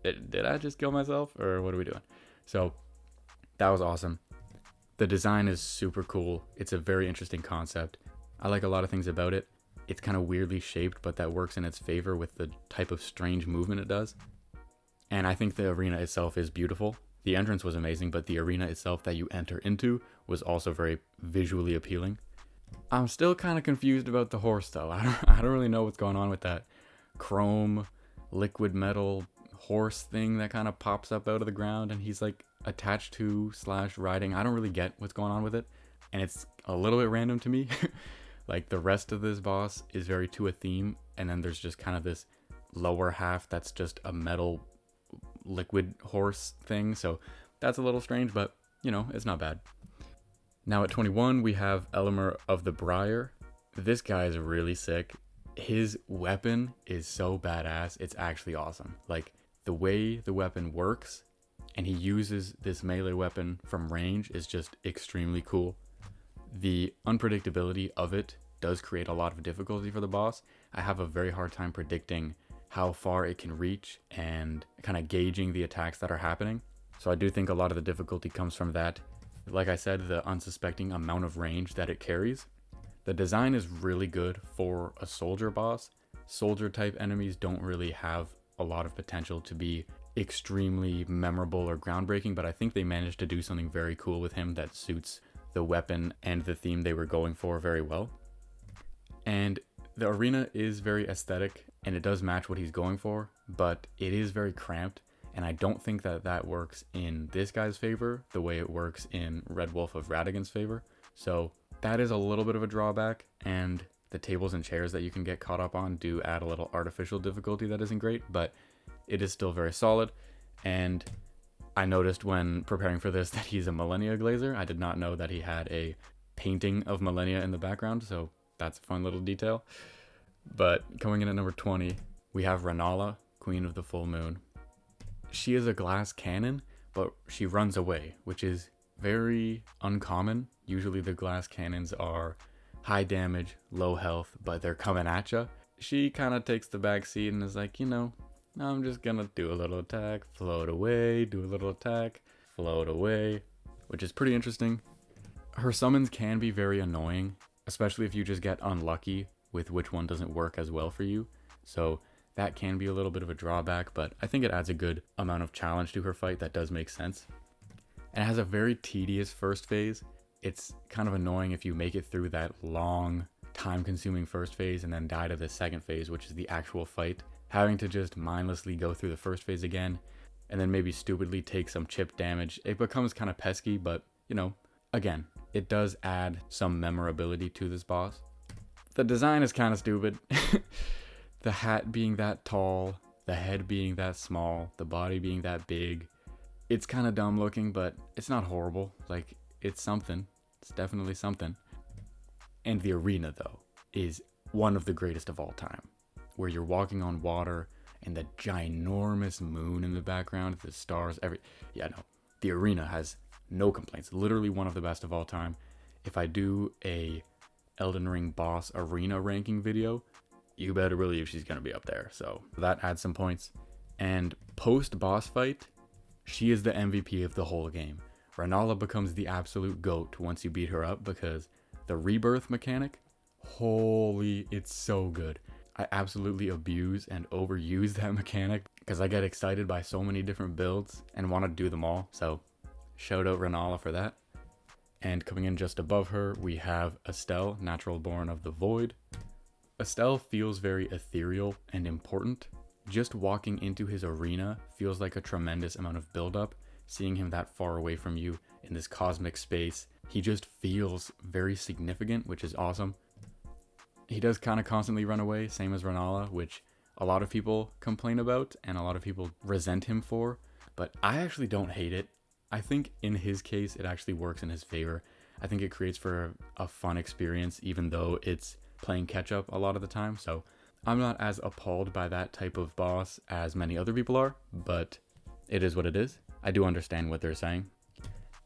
did I just kill myself or what are we doing? So that was awesome. The design is super cool. It's a very interesting concept. I like a lot of things about it. It's kind of weirdly shaped, but that works in its favor with the type of strange movement it does. And I think the arena itself is beautiful. The entrance was amazing, but the arena itself that you enter into was also very visually appealing. I'm still kind of confused about the horse though. I don't really know what's going on with that chrome liquid metal horse thing that kind of pops up out of the ground and he's like attached to / riding. I don't really get what's going on with it, and it's a little bit random to me. Like the rest of this boss is very to a theme, and then there's just kind of this lower half that's just a metal liquid horse thing, so that's a little strange, but you know, it's not bad. Now at 21 we have Elimer of the Briar. This guy is really sick. His weapon is so badass, it's actually awesome. Like the way the weapon works and he uses this melee weapon from range is just extremely cool. The unpredictability of it does create a lot of difficulty for the boss. I have a very hard time predicting how far it can reach and kind of gauging the attacks that are happening. So I do think a lot of the difficulty comes from that. Like I said, the unsuspecting amount of range that it carries. The design is really good for a soldier boss. Soldier type enemies don't really have a lot of potential to be extremely memorable or groundbreaking, but I think they managed to do something very cool with him that suits the weapon and the theme they were going for very well. And the arena is very aesthetic and it does match what he's going for, but it is very cramped. And I don't think that works in this guy's favor the way it works in Red Wolf of Radigan's favor. So that is a little bit of a drawback, and the tables and chairs that you can get caught up on do add a little artificial difficulty that isn't great, but it is still very solid. And I noticed when preparing for this that he's a Millennia Glazer. I did not know that he had a painting of Millennia in the background, so that's a fun little detail. But coming in at number 20, we have Rennala, Queen of the Full Moon. She is a glass cannon, but she runs away, which is very uncommon. Usually the glass cannons are high damage, low health, but they're coming at you. She kind of takes the back seat and is like, I'm just gonna do a little attack, float away, do a little attack, float away, which is pretty interesting. Her summons can be very annoying, especially if you just get unlucky with which one doesn't work as well for you. So that can be a little bit of a drawback, but I think it adds a good amount of challenge to her fight that does make sense. And it has a very tedious first phase. It's kind of annoying if you make it through that long, time-consuming first phase and then die to the second phase, which is the actual fight. Having to just mindlessly go through the first phase again, and then maybe stupidly take some chip damage. It becomes kind of pesky, but, again, it does add some memorability to this boss. The design is kind of stupid. The hat being that tall, the head being that small, the body being that big. It's kind of dumb looking, but it's not horrible. Like, it's something. It's definitely something. And the arena, though, is one of the greatest of all time, where you're walking on water and the ginormous moon in the background, the stars, the arena has no complaints. Literally one of the best of all time. If I do a Elden Ring boss arena ranking video, you better believe she's going to be up there. So that adds some points. And post boss fight, she is the MVP of the whole game. Rennala becomes the absolute GOAT once you beat her up, because the rebirth mechanic, holy, it's so good. I absolutely abuse and overuse that mechanic because I get excited by so many different builds and want to do them all. So shout out Rennala for that. And coming in just above her, we have Estelle, Natural Born of the Void. Estelle feels very ethereal and important. Just walking into his arena feels like a tremendous amount of buildup. Seeing him that far away from you in this cosmic space, he just feels very significant, which is awesome. He does kind of constantly run away, same as Rennala, which a lot of people complain about and a lot of people resent him for, but I actually don't hate it. I think in his case, it actually works in his favor. I think it creates for a fun experience, even though it's playing catch up a lot of the time. So I'm not as appalled by that type of boss as many other people are, but it is what it is. I do understand what they're saying.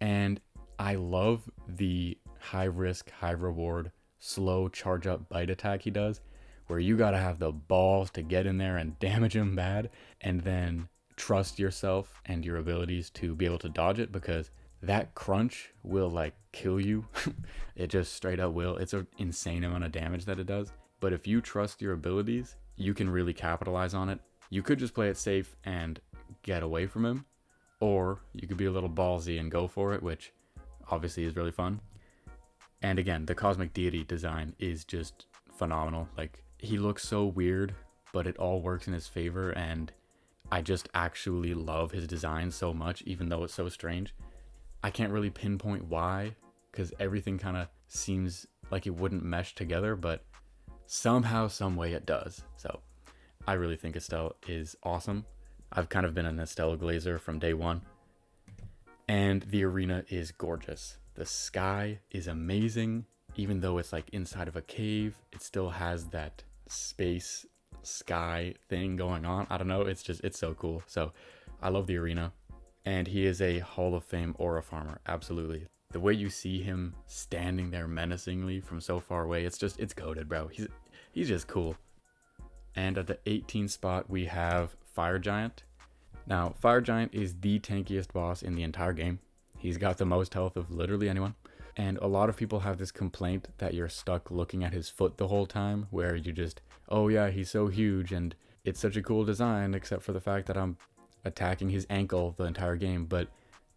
And I love the high risk, high reward, slow charge up bite attack he does, where you gotta have the balls to get in there and damage him bad, and then trust yourself and your abilities to be able to dodge it, because that crunch will like kill you. It just straight up will. It's an insane amount of damage that it does. But if you trust your abilities, you can really capitalize on it. You could just play it safe and get away from him, or you could be a little ballsy and go for it, which obviously is really fun. And again, the Cosmic Deity design is just phenomenal. Like, he looks so weird, but it all works in his favor, and I just actually love his design so much, even though it's so strange. I can't really pinpoint why, because everything kind of seems like it wouldn't mesh together, but somehow, some way it does. So I really think Estelle is awesome. I've kind of been an Estelle Glazer from day one. And the arena is gorgeous. The sky is amazing. Even though it's like inside of a cave, it still has that space sky thing going on. I don't know, it's so cool. So I love the arena. And he is a Hall of Fame aura farmer, absolutely. The way you see him standing there menacingly from so far away, it's goated, bro. He's just cool. And at the 18th spot, we have Fire Giant. Now, Fire Giant is the tankiest boss in the entire game. He's got the most health of literally anyone. And a lot of people have this complaint that you're stuck looking at his foot the whole time, where you just, oh yeah, he's so huge and it's such a cool design, except for the fact that I'm attacking his ankle the entire game. But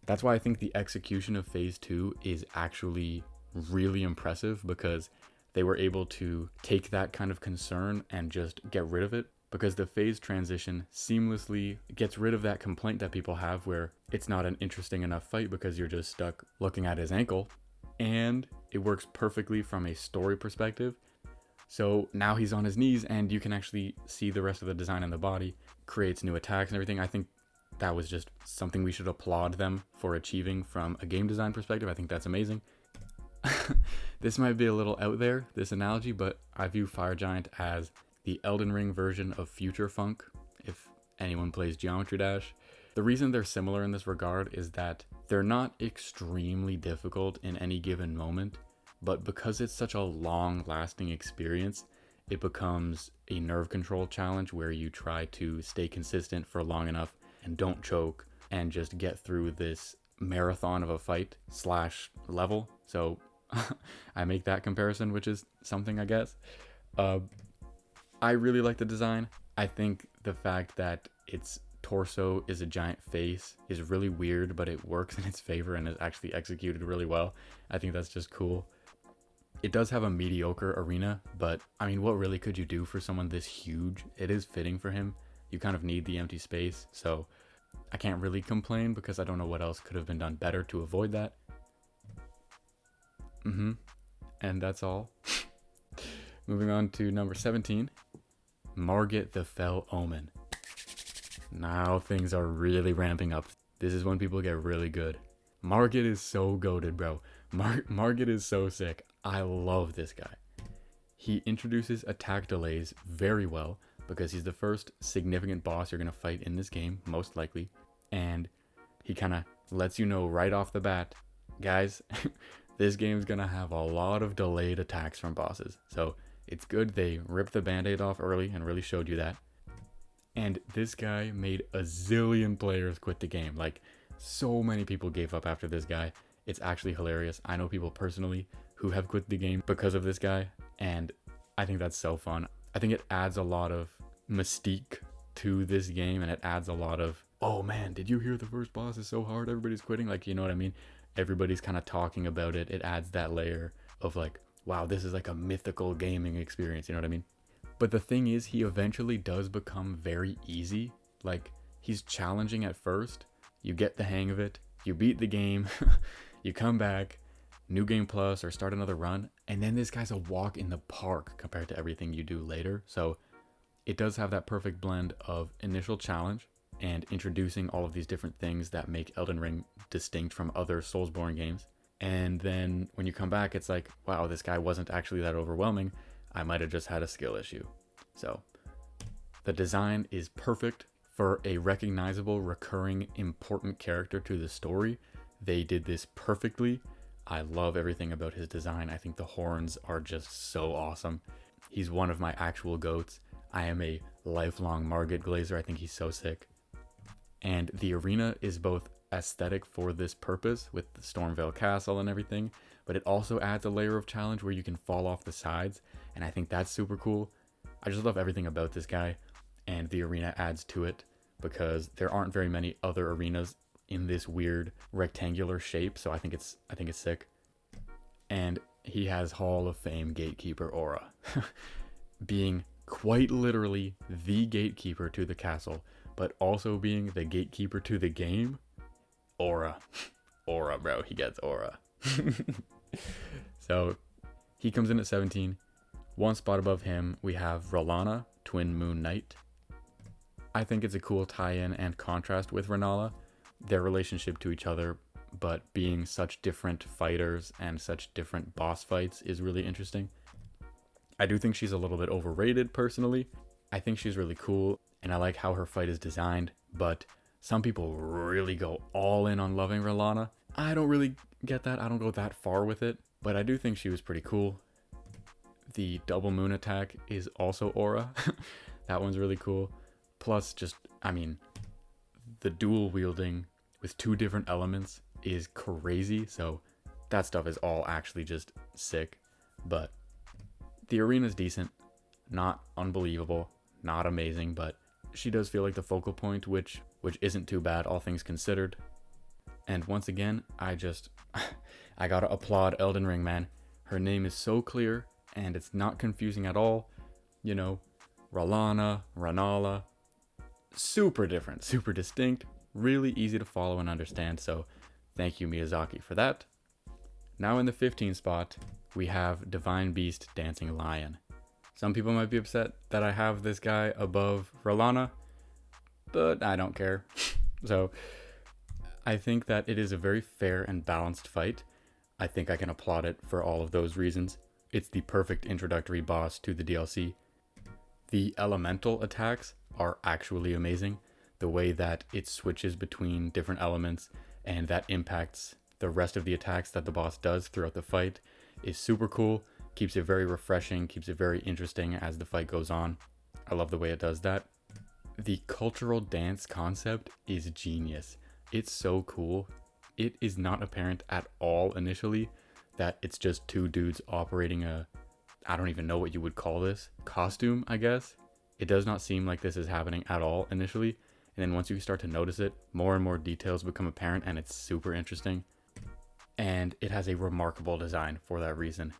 that's why I think the execution of phase 2 is actually really impressive, because they were able to take that kind of concern and just get rid of it, because the phase transition seamlessly gets rid of that complaint that people have where it's not an interesting enough fight because you're just stuck looking at his ankle. And it works perfectly from a story perspective. So now he's on his knees and you can actually see the rest of the design in the body, creates new attacks and everything. I think that was just something we should applaud them for achieving from a game design perspective. I think that's amazing. This might be a little out there, this analogy, but I view Fire Giant as the Elden Ring version of Future Funk, if anyone plays Geometry Dash. The reason they're similar in this regard is that they're not extremely difficult in any given moment, but because it's such a long-lasting experience, it becomes a nerve control challenge where you try to stay consistent for long enough and don't choke and just get through this marathon of a fight slash level. So I make that comparison, which is something, I guess. I really like the design. I think the fact that its torso is a giant face is really weird, but it works in its favor and is actually executed really well. I think that's just cool. It does have a mediocre arena, but I mean, what really could you do for someone this huge? It is fitting for him. You kind of need the empty space, so I can't really complain because I don't know what else could have been done better to avoid that. And that's all. Moving on to number 17, Margit the Fell Omen. Now things are really ramping up. This is when people get really good. Margit is so goated, bro. Margit is so sick. I love this guy. He introduces attack delays very well because he's the first significant boss you're going to fight in this game, most likely. And he kind of lets you know right off the bat, guys, this game's going to have a lot of delayed attacks from bosses. So it's good they ripped the band-aid off early and really showed you that. And this guy made a zillion players quit the game. Like, so many people gave up after this guy. It's actually hilarious. I know people personally who have quit the game because of this guy, and I think that's so fun. I think it adds a lot of mystique to this game, and it adds a lot of, oh man, did you hear the first boss is so hard, everybody's quitting? Like, you know what I mean? Everybody's kind of talking about it. It adds that layer of like, wow, this is like a mythical gaming experience, you know what I mean? But the thing is, he eventually does become very easy. Like, he's challenging at first, you get the hang of it, you beat the game, you come back, new game plus or start another run, and then this guy's a walk in the park compared to everything you do later. So it does have that perfect blend of initial challenge and introducing all of these different things that make Elden Ring distinct from other Soulsborne games. And then when you come back, it's like, wow, this guy wasn't actually that overwhelming. I might have just had a skill issue. So the design is perfect for a recognizable, recurring, important character to the story. They did this perfectly. I love everything about his design. I think the horns are just so awesome. He's one of my actual goats. I am a lifelong Margit Glazer. I think he's so sick. And the arena is both aesthetic for this purpose with the Stormvale Castle and everything, but it also adds a layer of challenge where you can fall off the sides, and I think that's super cool. I just love everything about this guy, and the arena adds to it because there aren't very many other arenas in this weird rectangular shape, so I think it's sick. And he has Hall of Fame gatekeeper aura. Being quite literally the gatekeeper to the castle, but also being the gatekeeper to the game. Aura. Aura, bro. He gets aura. So he comes in at 17. One spot above him, we have R'Lana, Twin Moon Knight. I think it's a cool tie-in and contrast with Renala, their relationship to each other, but being such different fighters and such different boss fights is really interesting. I do think she's a little bit overrated personally. I think she's really cool, and I like how her fight is designed, but some people really go all in on loving R'Lana. I don't really get that. I don't go that far with it, but I do think she was pretty cool. The double moon attack is also aura. That one's really cool. Plus, just, I mean, the dual wielding with two different elements is crazy. So that stuff is all actually just sick. But the arena's decent, not unbelievable, not amazing, but she does feel like the focal point, which isn't too bad, all things considered. And once again, I gotta applaud Elden Ring, man. Her name is so clear, and it's not confusing at all. You know, Ralana, Ranala, super different, super distinct, really easy to follow and understand, so thank you, Miyazaki, for that. Now in the 15 spot, we have Divine Beast Dancing Lion. Some people might be upset that I have this guy above Ralana, but I don't care. So I think that it is a very fair and balanced fight. I think I can applaud it for all of those reasons. It's the perfect introductory boss to the DLC. The elemental attacks are actually amazing. The way that it switches between different elements and that impacts the rest of the attacks that the boss does throughout the fight is super cool. Keeps it very refreshing, keeps it very interesting as the fight goes on. I love the way it does that. The cultural dance concept is genius. It's so cool. It is not apparent at all initially that it's just two dudes operating I don't even know what you would call this, costume, I guess. It does not seem like this is happening at all initially. And then once you start to notice it, more and more details become apparent and it's super interesting. And it has a remarkable design for that reason.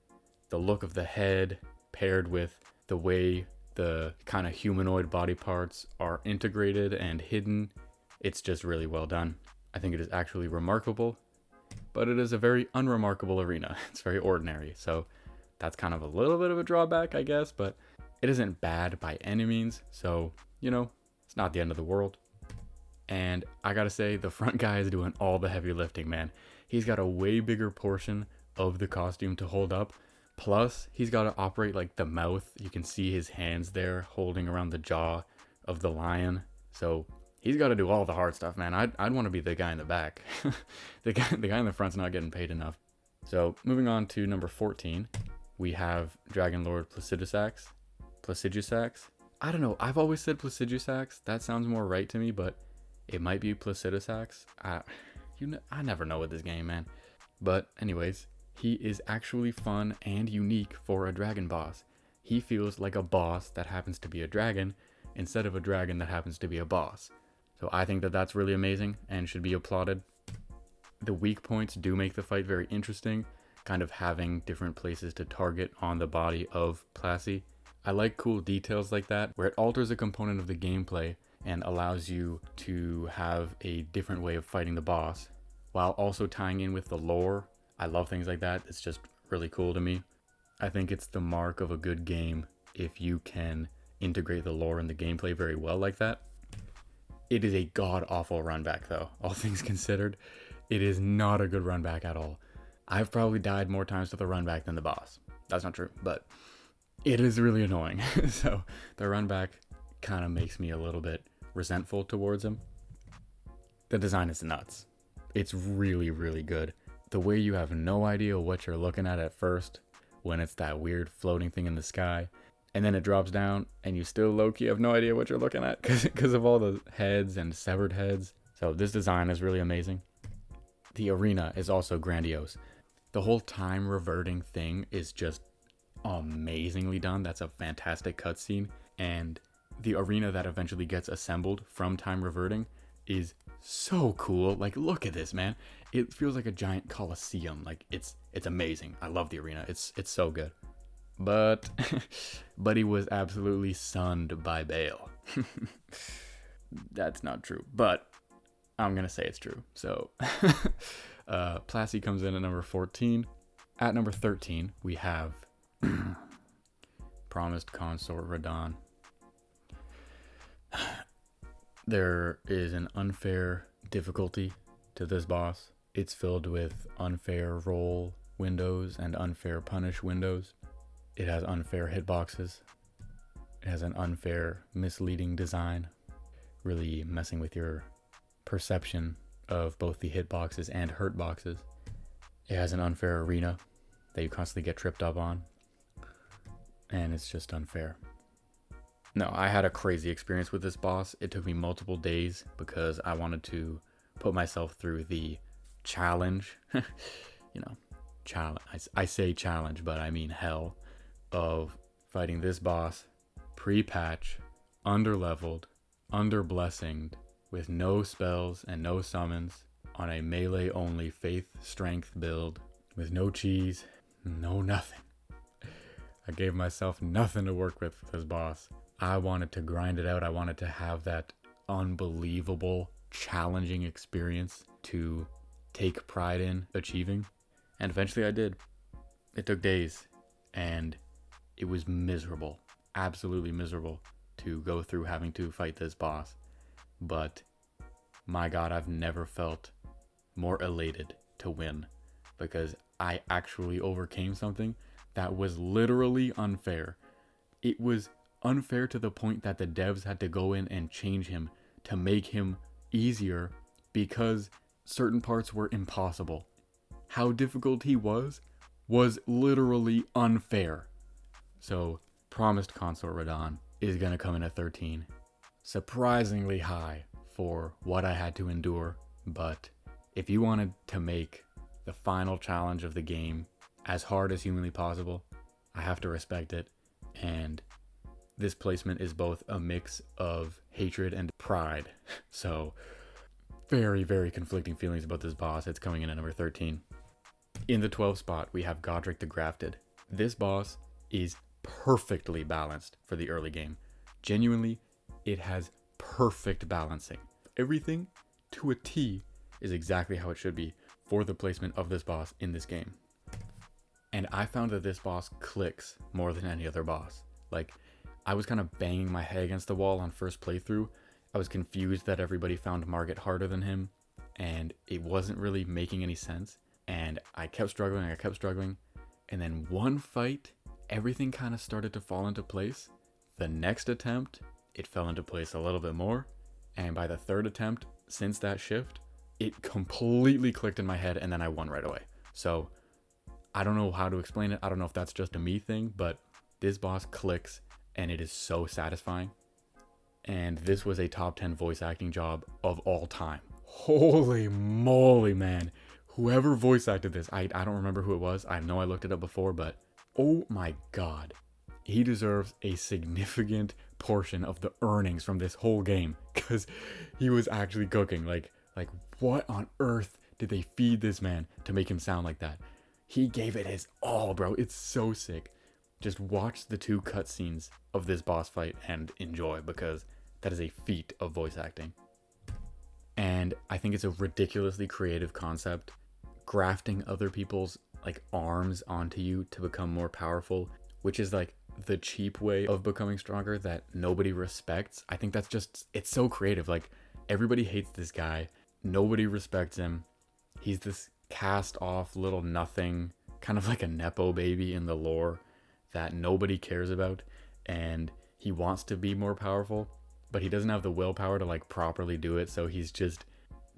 The look of the head paired with the way the kind of humanoid body parts are integrated and hidden, it's just really well done. I think it is actually remarkable, but it is a very unremarkable arena. It's very ordinary, so that's kind of a little bit of a drawback, I guess, but it isn't bad by any means, so, you know, it's not the end of the world. And I gotta say, the front guy is doing all the heavy lifting, man. He's got a way bigger portion of the costume to hold up. Plus, he's got to operate like the mouth. You can see his hands there holding around the jaw of the lion. So he's got to do all the hard stuff, man. I'd want to be the guy in the back. the guy in the front's not getting paid enough. So moving on to number 14, we have Dragon Lord Placidusax. I don't know. I've always said Placidusax. That sounds more right to me, but it might be Placidusax. I never know with this game, man. But anyways, he is actually fun and unique for a dragon boss. He feels like a boss that happens to be a dragon instead of a dragon that happens to be a boss. So I think that that's really amazing and should be applauded. The weak points do make the fight very interesting, kind of having different places to target on the body of Placi. I like cool details like that, where it alters a component of the gameplay and allows you to have a different way of fighting the boss, while also tying in with the lore. I love things like that. It's just really cool to me. I think it's the mark of a good game if you can integrate the lore and the gameplay very well like that. It is a god-awful run back though, all things considered. It is not a good run back at all. I've probably died more times to the run back than the boss. That's not true, but it is really annoying. So the run back kind of makes me a little bit resentful towards him. The design is nuts. It's really, really good. The way you have no idea what you're looking at first when it's that weird floating thing in the sky, and then it drops down and you still low-key have no idea what you're looking at because of all the heads and severed heads. So this design is really amazing. The arena is also grandiose. The whole time reverting thing is just amazingly done. That's a fantastic cutscene. And the arena that eventually gets assembled from time reverting is so cool. Like, look at this, man. It feels like a giant coliseum. Like, it's amazing. I love the arena. It's so good. But he was absolutely sunned by Bale. That's not true, but I'm gonna say it's true. So Placi comes in at number 14. At number 13, we have Promised Consort Radahn. There is an unfair difficulty to this boss. It's filled with unfair roll windows and unfair punish windows. It has unfair hitboxes. It has an unfair, misleading design, really messing with your perception of both the hitboxes and hurt boxes. It has an unfair arena that you constantly get tripped up on, and it's just unfair. No, I had a crazy experience with this boss. It took me multiple days because I wanted to put myself through the challenge. Challenge. I say challenge, but I mean hell of fighting this boss pre-patch, underleveled, under blessinged with no spells and no summons on a melee only faith strength build with no cheese, no nothing. I gave myself nothing to work with this boss. I wanted to grind it out. I wanted to have that unbelievable, challenging experience to take pride in achieving. And eventually I did. It took days and it was miserable, absolutely miserable to go through having to fight this boss. But my God, I've never felt more elated to win because I actually overcame something that was literally unfair. It was unfair to the point that the devs had to go in and change him to make him easier because certain parts were impossible. How difficult he was literally unfair. So, Promised Consort Radahn is gonna come in at 13. Surprisingly high for what I had to endure, but if you wanted to make the final challenge of the game as hard as humanly possible, I have to respect it. And this placement is both a mix of hatred and pride. So very, very conflicting feelings about this boss. It's coming in at number 13. In the 12th spot, we have Godric the Grafted. This boss is perfectly balanced for the early game. Genuinely, it has perfect balancing. Everything to a T is exactly how it should be for the placement of this boss in this game. And I found that this boss clicks more than any other boss. Like, I was kind of banging my head against the wall on first playthrough. I was confused that everybody found Margit harder than him, and it wasn't really making any sense. And I kept struggling, and then one fight, everything kind of started to fall into place. The next attempt, it fell into place a little bit more, and by the third attempt, since that shift, it completely clicked in my head, and then I won right away. So I don't know how to explain it. I don't know if that's just a me thing, but this boss clicks and it is so satisfying. And this was a top 10 voice acting job of all time. Holy moly, man. Whoever voice acted this, I don't remember who it was. I know I looked it up before, but oh my God. He deserves a significant portion of the earnings from this whole game because he was actually cooking. Like what on earth did they feed this man to make him sound like that? He gave it his all, bro. It's so sick. Just watch the 2 cutscenes of this boss fight and enjoy because that is a feat of voice acting. And I think it's a ridiculously creative concept. Grafting other people's like arms onto you to become more powerful, which is like the cheap way of becoming stronger that nobody respects. I think that's just, it's so creative. Like everybody hates this guy. Nobody respects him. He's this cast off little nothing, kind of like a Nepo baby in the lore that nobody cares about. And he wants to be more powerful, but he doesn't have the willpower to like properly do it. So he's just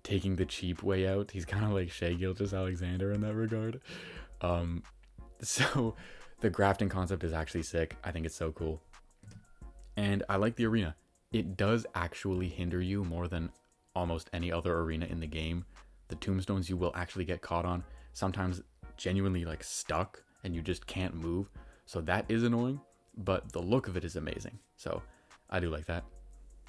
taking the cheap way out. He's kind of like Shai Gilgeous-Alexander in that regard. So the grafting concept is actually sick. I think it's so cool. And I like the arena. It does actually hinder you more than almost any other arena in the game. The tombstones you will actually get caught on, sometimes genuinely like stuck and you just can't move. So that is annoying, but the look of it is amazing. So I do like that.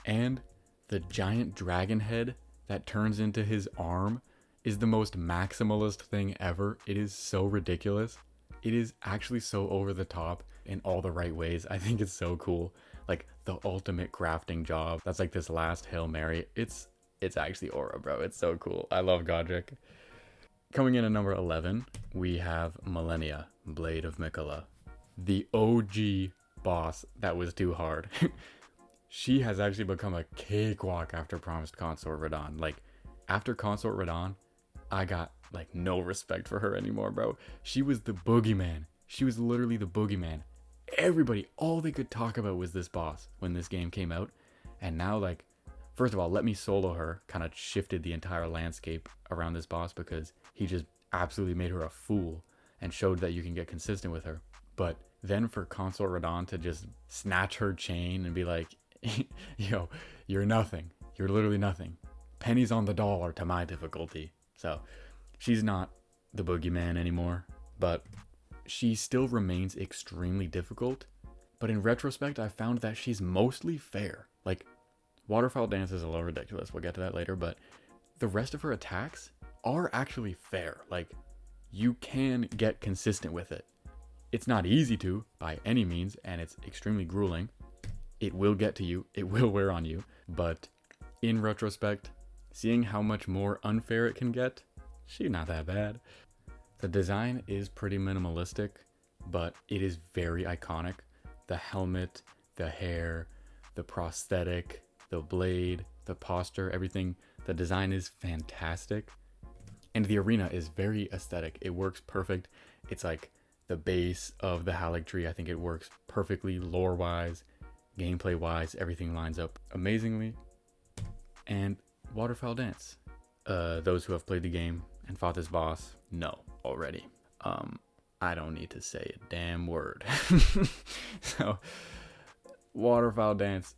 And the giant dragon head that turns into his arm is the most maximalist thing ever. It is so ridiculous. It is actually so over the top in all the right ways. I think it's so cool. Like the ultimate grafting job. That's like this last Hail Mary. It's actually aura, bro. It's so cool. I love Godric. Coming in at number 11, we have Millennia, Blade of Mikola. The OG boss that was too hard. She has actually become a cakewalk after Promised Consort Radahn. Like, after Consort Radahn, I got, like, no respect for her anymore, bro. She was the boogeyman. She was literally the boogeyman. Everybody, all they could talk about was this boss when this game came out. And now, like, first of all, Let Me Solo Her kind of shifted the entire landscape around this boss because he just absolutely made her a fool and showed that you can get consistent with her. But then for Consort Radahn to just snatch her chain and be like, yo, you're nothing. You're literally nothing. Pennies on the dollar to my difficulty. So she's not the boogeyman anymore, but she still remains extremely difficult. But in retrospect, I found that she's mostly fair. Like, Waterfowl dance is a little ridiculous. We'll get to that later, but the rest of her attacks are actually fair. Like, you can get consistent with it. It's not easy to, by any means, and it's extremely grueling. It will get to you, it will wear on you, but in retrospect, seeing how much more unfair it can get, she's not that bad. The design is pretty minimalistic, but it is very iconic. The helmet, the hair, the prosthetic, the blade, the posture, everything. The design is fantastic. And the arena is very aesthetic. It works perfect. It's like the base of the Haligtree. I think it works perfectly lore-wise, gameplay-wise. Everything lines up amazingly. And Waterfowl Dance. Those who have played the game and fought this boss know already. I don't need to say a damn word. So, Waterfowl Dance,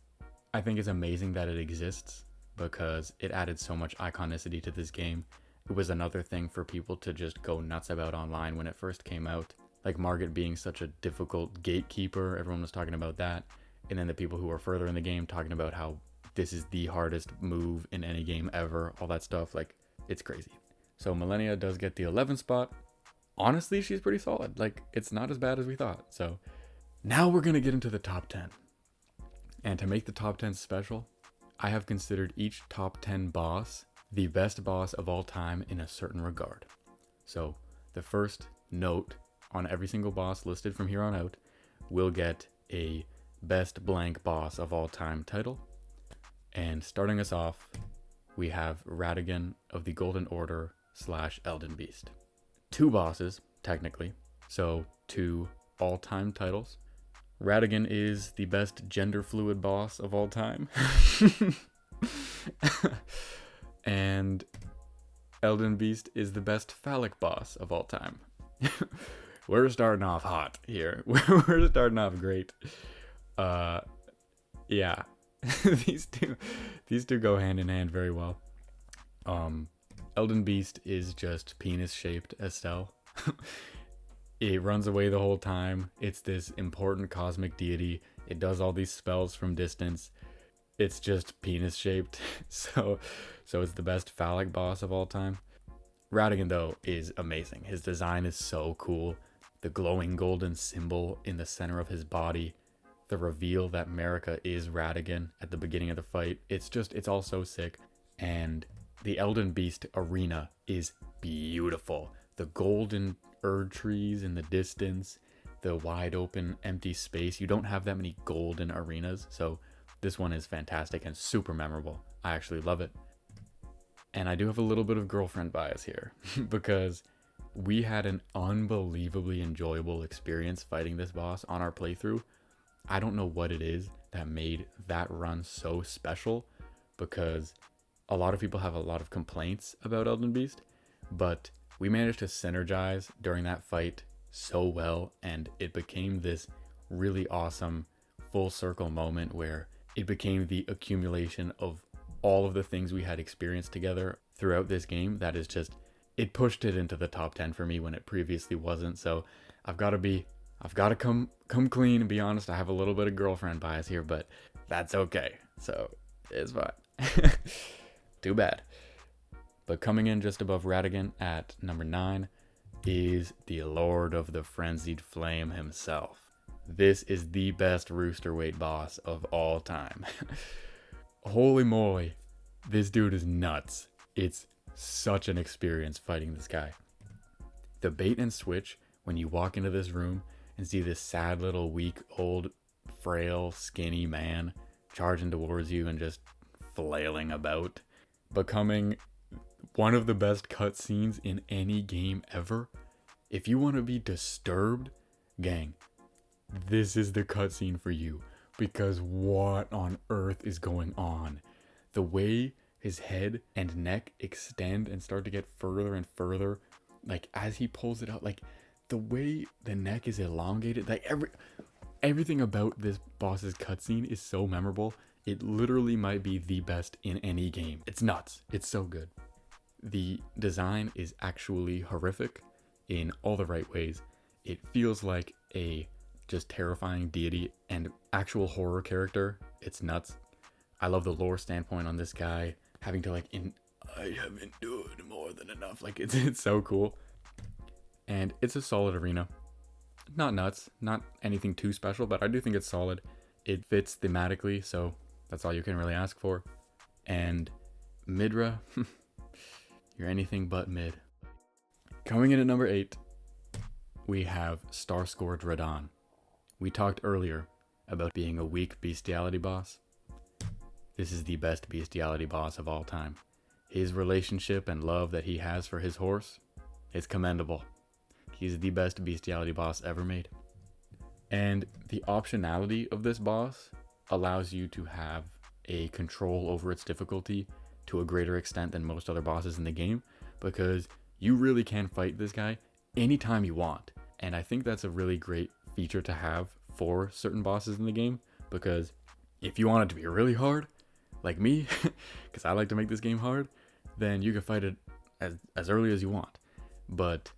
I think it's amazing that it exists because it added so much iconicity to this game. It was another thing for people to just go nuts about online when it first came out. Like Margit being such a difficult gatekeeper, everyone was talking about that. And then the people who were further in the game talking about how this is the hardest move in any game ever, all that stuff. Like, it's crazy. So Millennia does get the 11th spot. Honestly, she's pretty solid. Like, it's not as bad as we thought. So now we're going to get into the top 10. And to make the top 10 special, I have considered each top 10 boss the best boss of all time in a certain regard. So the first note on every single boss listed from here on out will get a best blank boss of all time title. And starting us off, we have Radagon of the Golden Order / Elden Beast. 2 bosses, technically, so 2 all-time titles. Radagon is the best gender fluid boss of all time. And Elden Beast is the best phallic boss of all time. We're starting off hot here. We're starting off great. Yeah. these two go hand in hand very well. Elden Beast is just penis-shaped Estelle. It runs away the whole time. It's this important cosmic deity. It does all these spells from distance. It's just penis-shaped. So it's the best phallic boss of all time. Radagon, though, is amazing. His design is so cool. The glowing golden symbol in the center of his body. The reveal that Marika is Radagon at the beginning of the fight. It's all so sick. And the Elden Beast arena is beautiful. The golden Erd trees in the distance, the wide open empty space. You don't have that many golden arenas, so this one is fantastic and super memorable. I actually love it. And I do have a little bit of girlfriend bias here because we had an unbelievably enjoyable experience fighting this boss on our playthrough. I don't know what it is that made that run so special, because a lot of people have a lot of complaints about Elden Beast, but we managed to synergize during that fight so well, and it became this really awesome full circle moment where it became the accumulation of all of the things we had experienced together throughout this game that is just, it pushed it into the top 10 for me when it previously wasn't. So I've got to come clean and be honest. I have a little bit of girlfriend bias here, but that's okay. So it's fine. Too bad. But coming in just above Radagon at number 9 is the Lord of the Frenzied Flame himself. This is the best Roosterweight boss of all time. Holy moly, this dude is nuts. It's such an experience fighting this guy. The bait and switch when you walk into this room and see this sad little weak, old, frail, skinny man charging towards you and just flailing about, becoming one of the best cutscenes in any game ever. If you want to be disturbed, gang, this is the cutscene for you, because what on earth is going on? The way his head and neck extend and start to get further and further, like as he pulls it out, like the way the neck is elongated, like everything about this boss's cutscene is so memorable. It literally might be the best in any game. It's nuts. It's so good. The design is actually horrific in all the right ways. It feels like a just terrifying deity and actual horror character. It's nuts. I love the lore standpoint on this guy, having to I have endured more than enough. Like it's so cool. And it's a solid arena. Not nuts, not anything too special, but I do think it's solid. It fits thematically, so that's all you can really ask for. And Midra, you're anything but mid. Coming in at number 8, we have Star Scourge Radahn. We talked earlier about being a weak bestiality boss. This is the best bestiality boss of all time. His relationship and love that he has for his horse is commendable. He's the best bestiality boss ever made. And the optionality of this boss allows you to have a control over its difficulty to a greater extent than most other bosses in the game, because you really can fight this guy anytime you want. And I think that's a really great feature to have for certain bosses in the game, because if you want it to be really hard, like me, because I like to make this game hard, then you can fight it as early as you want. But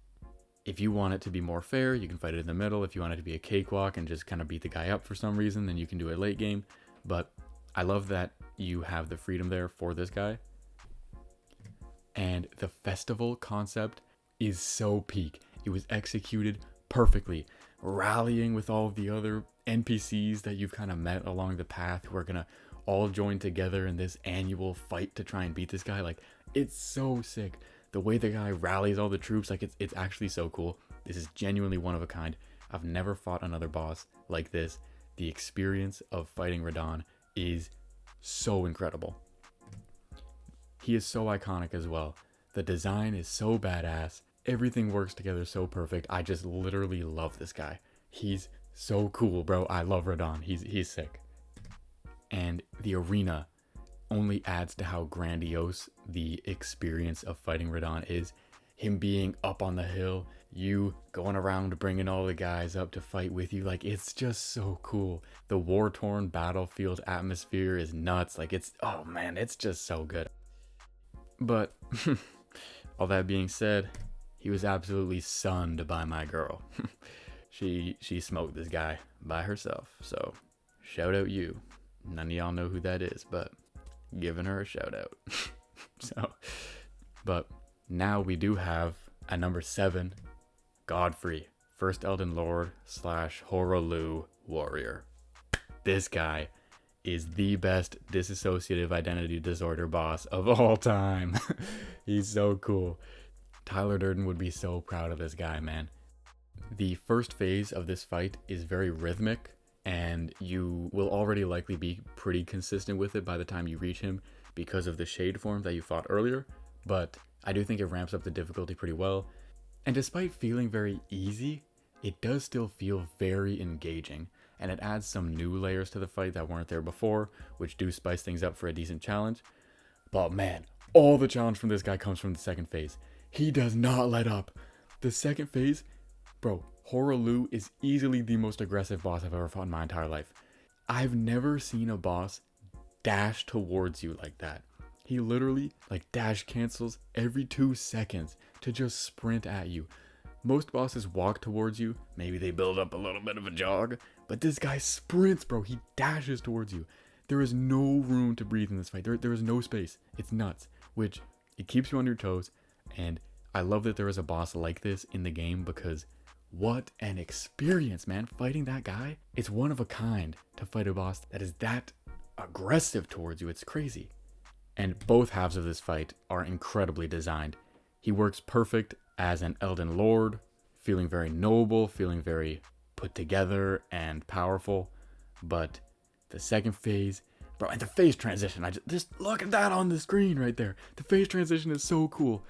if you want it to be more fair, you can fight it in the middle. If you want it to be a cakewalk and just kind of beat the guy up for some reason, then you can do it late game. But I love that you have the freedom there for this guy. And the festival concept is so peak. It was executed perfectly, rallying with all of the other NPCs that you've kind of met along the path who are going to all join together in this annual fight to try and beat this guy. Like, it's so sick. The way the guy rallies all the troops, like it's actually so cool. This is genuinely one of a kind. I've never fought another boss like this. The experience of fighting Radahn is so incredible. He is so iconic as well. The design is so badass. Everything works together so perfect. I just literally love this guy. He's so cool, bro. I love Radahn. He's sick. And the arena only adds to how grandiose the experience of fighting Radahn is. Him being up on the hill, you going around bringing all the guys up to fight with you. Like, it's just so cool. The war-torn battlefield atmosphere is nuts. Like, oh man, it's just so good. But all that being said, he was absolutely sunned by my girl. She smoked this guy by herself. So shout out you. None of y'all know who that is, but giving her a shout out. But now we do have at number 7, Godfrey, First Elden Lord / Horaloo warrior. This guy is the best dissociative identity disorder boss of all time. He's so cool. Tyler Durden would be so proud of this guy, man. The first phase of this fight is very rhythmic, and you will already likely be pretty consistent with it by the time you reach him because of the shade form that you fought earlier, but I do think it ramps up the difficulty pretty well. And despite feeling very easy, it does still feel very engaging, and it adds some new layers to the fight that weren't there before, which do spice things up for a decent challenge. But man, all the challenge from this guy comes from the second phase. He does not let up. The second phase, bro, Horaloo is easily the most aggressive boss I've ever fought in my entire life. I've never seen a boss dash towards you like that. He literally dash cancels every 2 seconds to just sprint at you. Most bosses walk towards you, maybe they build up a little bit of a jog, but this guy sprints, bro. He dashes towards you. There is no room to breathe in this fight. There is no space. It's nuts, which it keeps you on your toes, and I love that there is a boss like this in the game because what an experience, man. Fighting that guy, it's one of a kind to fight a boss that is that aggressive towards you. It's crazy. And both halves of this fight are incredibly designed. He works perfect as an Elden Lord, feeling very noble, feeling very put together and powerful. But the second phase, bro, and the phase transition, I just look at that on the screen right there. The phase transition is so cool.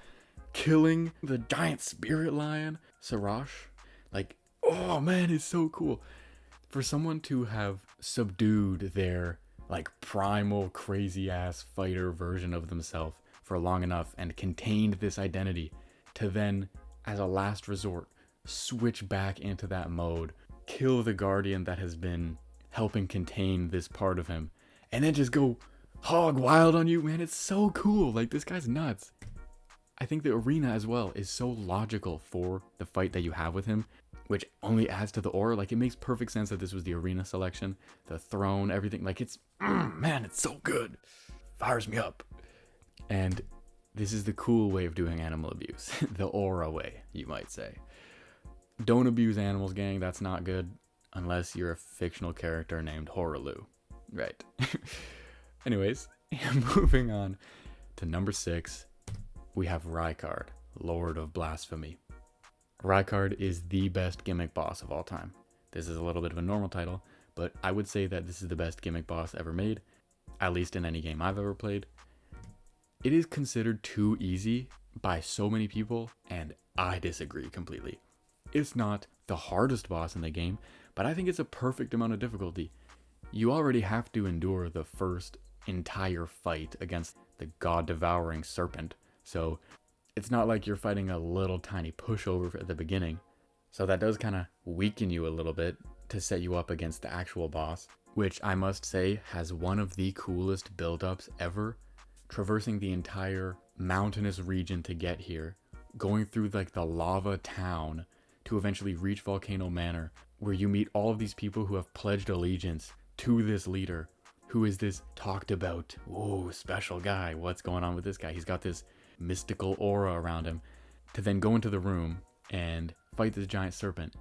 Killing the giant spirit lion, Sarash, oh man, it's so cool. For someone to have subdued their primal crazy ass fighter version of themselves for long enough and contained this identity to then, as a last resort, switch back into that mode, kill the guardian that has been helping contain this part of him, and then just go hog wild on you, man. It's so cool. This guy's nuts. I think the arena as well is so logical for the fight that you have with him, which only adds to the aura. Like, it makes perfect sense that this was the arena selection, the throne, everything. Like, it's, man, it's so good. Fires me up. And this is the cool way of doing animal abuse. The aura way, you might say. Don't abuse animals, gang. That's not good. Unless you're a fictional character named Horaloo. Right. Anyways, moving on to number 6. We have Rykard, Lord of Blasphemy. Rykard is the best gimmick boss of all time. This is a little bit of a normal title, but I would say that this is the best gimmick boss ever made, at least in any game I've ever played. It is considered too easy by so many people, and I disagree completely. It's not the hardest boss in the game, but I think it's a perfect amount of difficulty. You already have to endure the first entire fight against the god-devouring serpent, so it's not like you're fighting a little tiny pushover at the beginning. So that does kind of weaken you a little bit to set you up against the actual boss, which I must say has one of the coolest build-ups ever. Traversing the entire mountainous region to get here, going through like the lava town to eventually reach Volcano Manor, where you meet all of these people who have pledged allegiance to this leader, who is this talked about, special guy. What's going on with this guy? He's got this mystical aura around him. To then go into the room and fight this giant serpent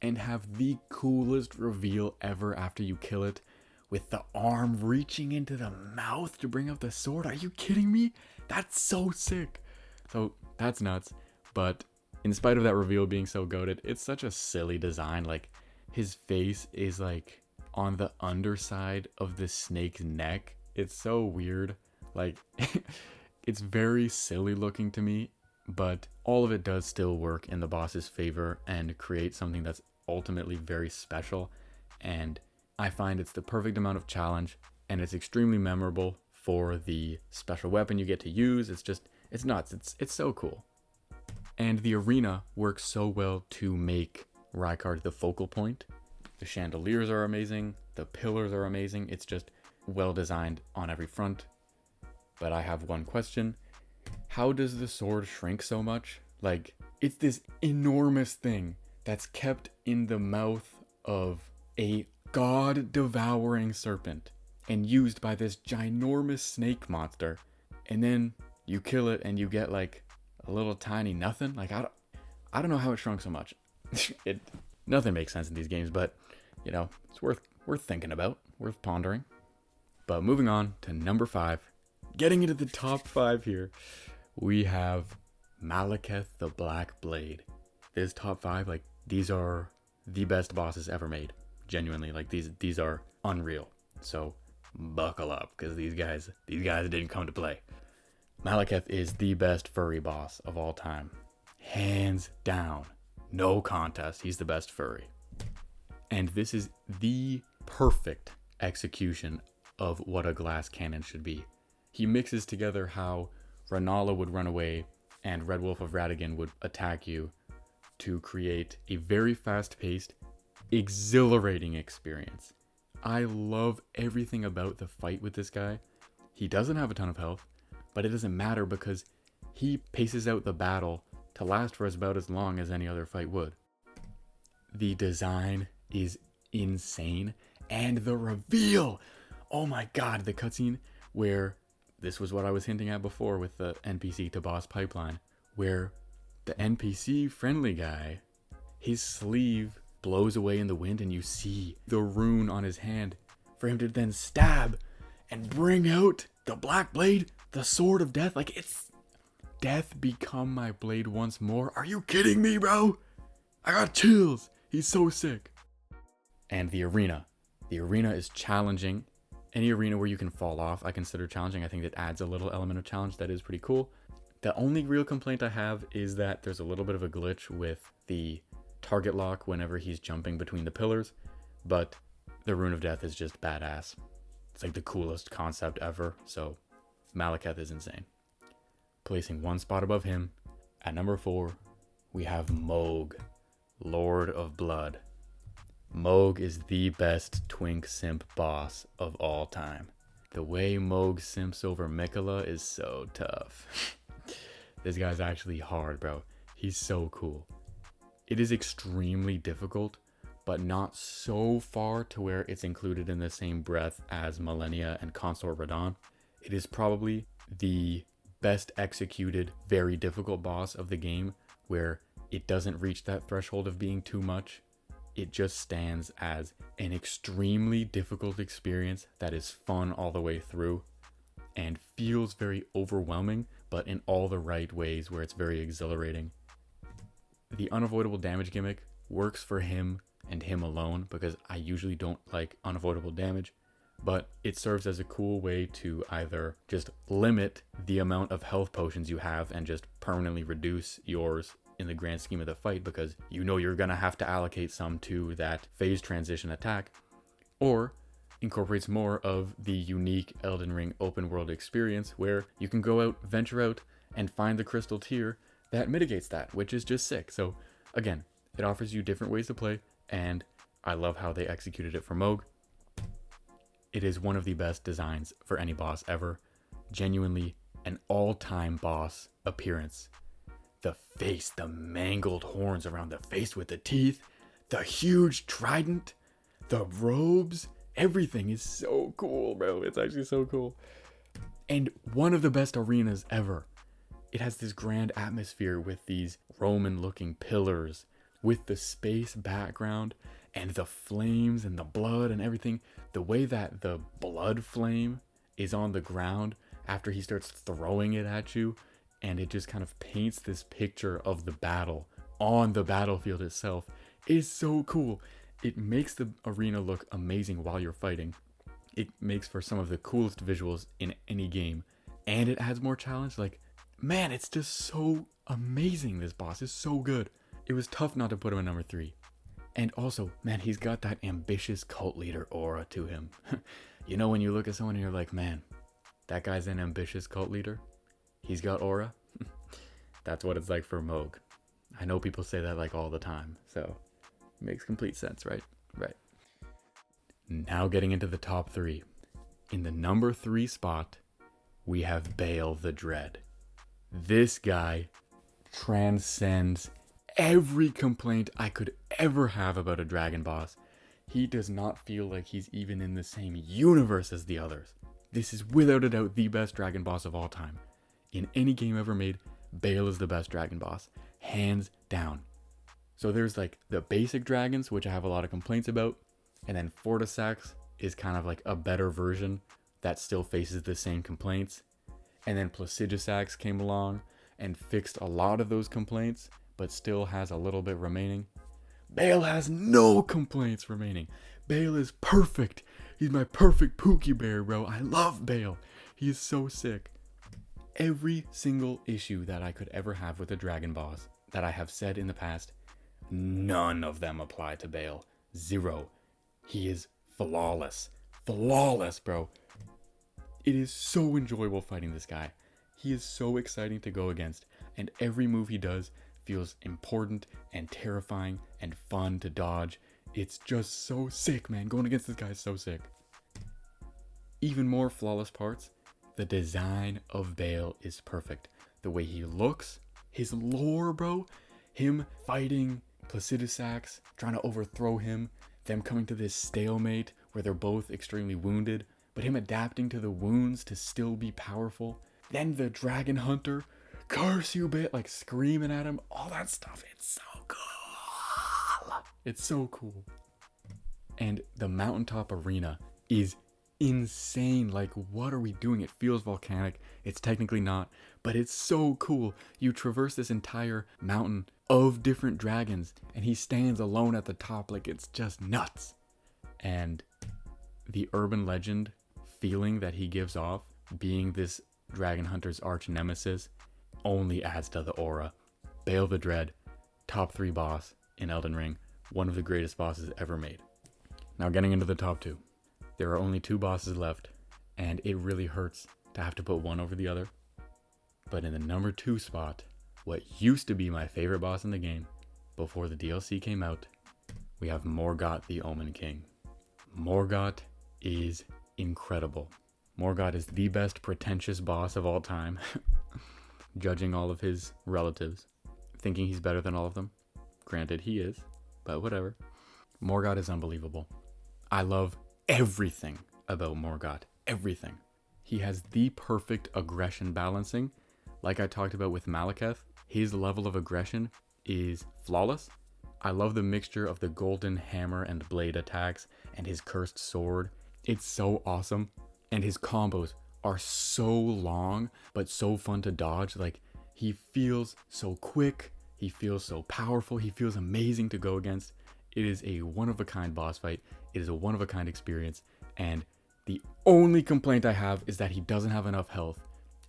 and have the coolest reveal ever after you kill it, with the arm reaching into the mouth to bring out the sword. Are you kidding me? That's so sick. So that's nuts. But in spite of that reveal being so goated, it's such a silly design. Like, his face is like on the underside of the snake's neck. It's so weird. Like, it's very silly looking to me, but all of it does still work in the boss's favor and create something that's ultimately very special. And I find it's the perfect amount of challenge, and it's extremely memorable for the special weapon you get to use. It's nuts. It's so cool. And the arena works so well to make Rykard the focal point. The chandeliers are amazing. The pillars are amazing. It's just well designed on every front. But I have one question. How does the sword shrink so much? Like, it's this enormous thing that's kept in the mouth of a god-devouring serpent and used by this ginormous snake monster, and then you kill it and you get like a little tiny nothing. Like, I don't know how it shrunk so much. Nothing makes sense in these games, but you know, it's worth thinking about, worth pondering. But moving on to number 5, getting into the top 5 here, we have Malekith the Black Blade. This top 5, like, these are the best bosses ever made. Genuinely, like, these are unreal. So buckle up, because these guys didn't come to play. Malekith is the best furry boss of all time, hands down, no contest. He's the best furry, and this is the perfect execution of what a glass cannon should be. He mixes together how Rennala would run away and Red Wolf of Ratigan would attack you to create a very fast-paced, exhilarating experience. I love everything about the fight with this guy. He doesn't have a ton of health, but it doesn't matter because he paces out the battle to last for about as long as any other fight would. The design is insane, and the reveal! Oh my god, the cutscene where, this was what I was hinting at before with the NPC to boss pipeline, where the NPC friendly guy, his sleeve blows away in the wind and you see the rune on his hand for him to then stab and bring out the black blade, the sword of death. Like, it's death become my blade once more. Are you kidding me, bro? I got chills. He's so sick. And the arena is challenging. Any arena where you can fall off, I consider challenging. I think that adds a little element of challenge that is pretty cool. The only real complaint I have is that there's a little bit of a glitch with the target lock whenever he's jumping between the pillars, but the Rune of Death is just badass. It's like the coolest concept ever, so Malekith is insane. Placing one spot above him, at number 4, we have Mohg, Lord of Blood. Mohg is the best twink simp boss of all time. The way Mohg simps over Miquella is so tough. This guy's actually hard, bro. He's so cool. It is extremely difficult, but not so far to where it's included in the same breath as Millennia and Consort Radon. It is probably the best executed, very difficult boss of the game, where it doesn't reach that threshold of being too much. It just stands as an extremely difficult experience that is fun all the way through and feels very overwhelming, but in all the right ways where it's very exhilarating. The unavoidable damage gimmick works for him and him alone, because I usually don't like unavoidable damage, but it serves as a cool way to either just limit the amount of health potions you have and just permanently reduce yours in the grand scheme of the fight, because you know you're gonna have to allocate some to that phase transition attack, or incorporates more of the unique Elden Ring open world experience where you can go out, venture out, and find the crystal tier that mitigates that, which is just sick. So again, it offers you different ways to play, and I love how they executed it for Mohg. It is one of the best designs for any boss ever. Genuinely an all-time boss appearance. The face, the mangled horns around the face with the teeth, the huge trident, the robes, everything is so cool, bro. It's actually so cool. And one of the best arenas ever. It has this grand atmosphere with these Roman-looking pillars, with the space background and the flames and the blood and everything. The way that the blood flame is on the ground after he starts throwing it at you, and it just kind of paints this picture of the battle on the battlefield itself, is so cool. It makes the arena look amazing while you're fighting. It makes for some of the coolest visuals in any game, and it adds more challenge. Like, man, it's just so amazing. This boss is so good. It was tough not to put him at number 3. And also, man, he's got that ambitious cult leader aura to him. You know, when you look at someone and you're like, man, that guy's an ambitious cult leader, he's got aura. That's what it's like for Mohg. I know people say that like all the time, so it makes complete sense, right? Right. Now getting into the top 3. In the number 3 spot, we have Baal the Dread. This guy transcends every complaint I could ever have about a dragon boss. He does not feel like he's even in the same universe as the others. This is without a doubt the best dragon boss of all time. In any game ever made, Baal is the best dragon boss, hands down. So there's like the basic dragons, which I have a lot of complaints about, and then Fortisax is kind of like a better version that still faces the same complaints. And then Placidusax came along and fixed a lot of those complaints, but still has a little bit remaining. Baal has no complaints remaining. Baal is perfect. He's my perfect Pookie Bear, bro. I love Baal. He is so sick. Every single issue that I could ever have with a dragon boss that I have said in the past, none of them apply to Baal. 0. He is flawless. Flawless, bro. It is so enjoyable fighting this guy. He is so exciting to go against, and every move he does feels important and terrifying and fun to dodge. It's just so sick, man. Going against this guy is so sick. Even more flawless parts, the design of Baal is perfect. The way he looks, his lore, bro. Him fighting Placidusax, trying to overthrow him, them coming to this stalemate where they're both extremely wounded, but him adapting to the wounds to still be powerful. Then the dragon hunter, curse you, Baal, like screaming at him, all that stuff. It's so cool. It's so cool. And the mountaintop arena is insane. Like, what are we doing? It feels volcanic. It's technically not, but it's so cool. You traverse this entire mountain of different dragons, and he stands alone at the top. Like, it's just nuts. And the urban legend feeling that he gives off, being this dragon hunter's arch nemesis, only adds to the aura. Baal the Dread, top 3 boss in Elden Ring, one of the greatest bosses ever made. Now getting into the top 2. There are only 2 bosses left, and it really hurts to have to put one over the other. But in the number 2 spot, what used to be my favorite boss in the game before the DLC came out, we have Morgott the Omen King. Morgott is incredible. Morgott is the best pretentious boss of all time, judging all of his relatives, thinking he's better than all of them. Granted, he is, but whatever. Morgott is unbelievable. I love everything about Morgott. Everything. He has the perfect aggression balancing. Like I talked about with Malekith, his level of aggression is flawless. I love the mixture of the golden hammer and blade attacks and his cursed sword. It's so awesome. And his combos are so long, but so fun to dodge. Like, he feels so quick. He feels so powerful. He feels amazing to go against. It is a one-of-a-kind boss fight. It is a one-of-a-kind experience. And the only complaint I have is that he doesn't have enough health.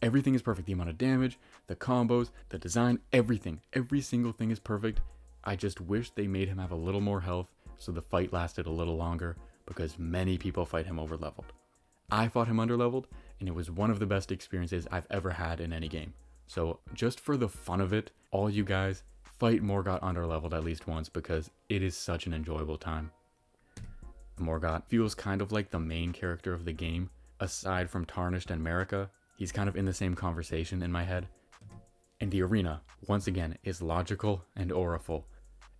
Everything is perfect. The amount of damage, the combos, the design, everything. Every single thing is perfect. I just wish they made him have a little more health so the fight lasted a little longer, because many people fight him over-leveled. I fought him under-leveled, and it was one of the best experiences I've ever had in any game. So just for the fun of it, all you guys, fight Morgott under-leveled at least once, because it is such an enjoyable time. Morgott feels kind of like the main character of the game. Aside from Tarnished and Marika, he's kind of in the same conversation in my head. And the arena, once again, is logical and auriful.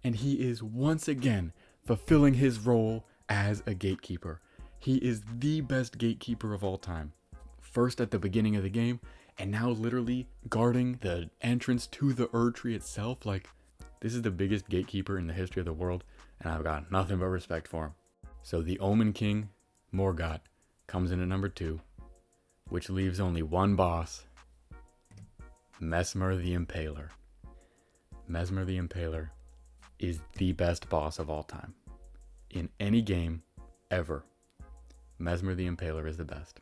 And he is once again fulfilling his role as a gatekeeper. He is the best gatekeeper of all time. First at the beginning of the game, and now literally guarding the entrance to the Erd Tree itself. Like, this is the biggest gatekeeper in the history of the world, and I've got nothing but respect for him. So the Omen King, Morgott, comes in at number 2, which leaves only one boss, Messmer the Impaler. Messmer the Impaler is the best boss of all time. In any game, ever, Messmer the Impaler is the best.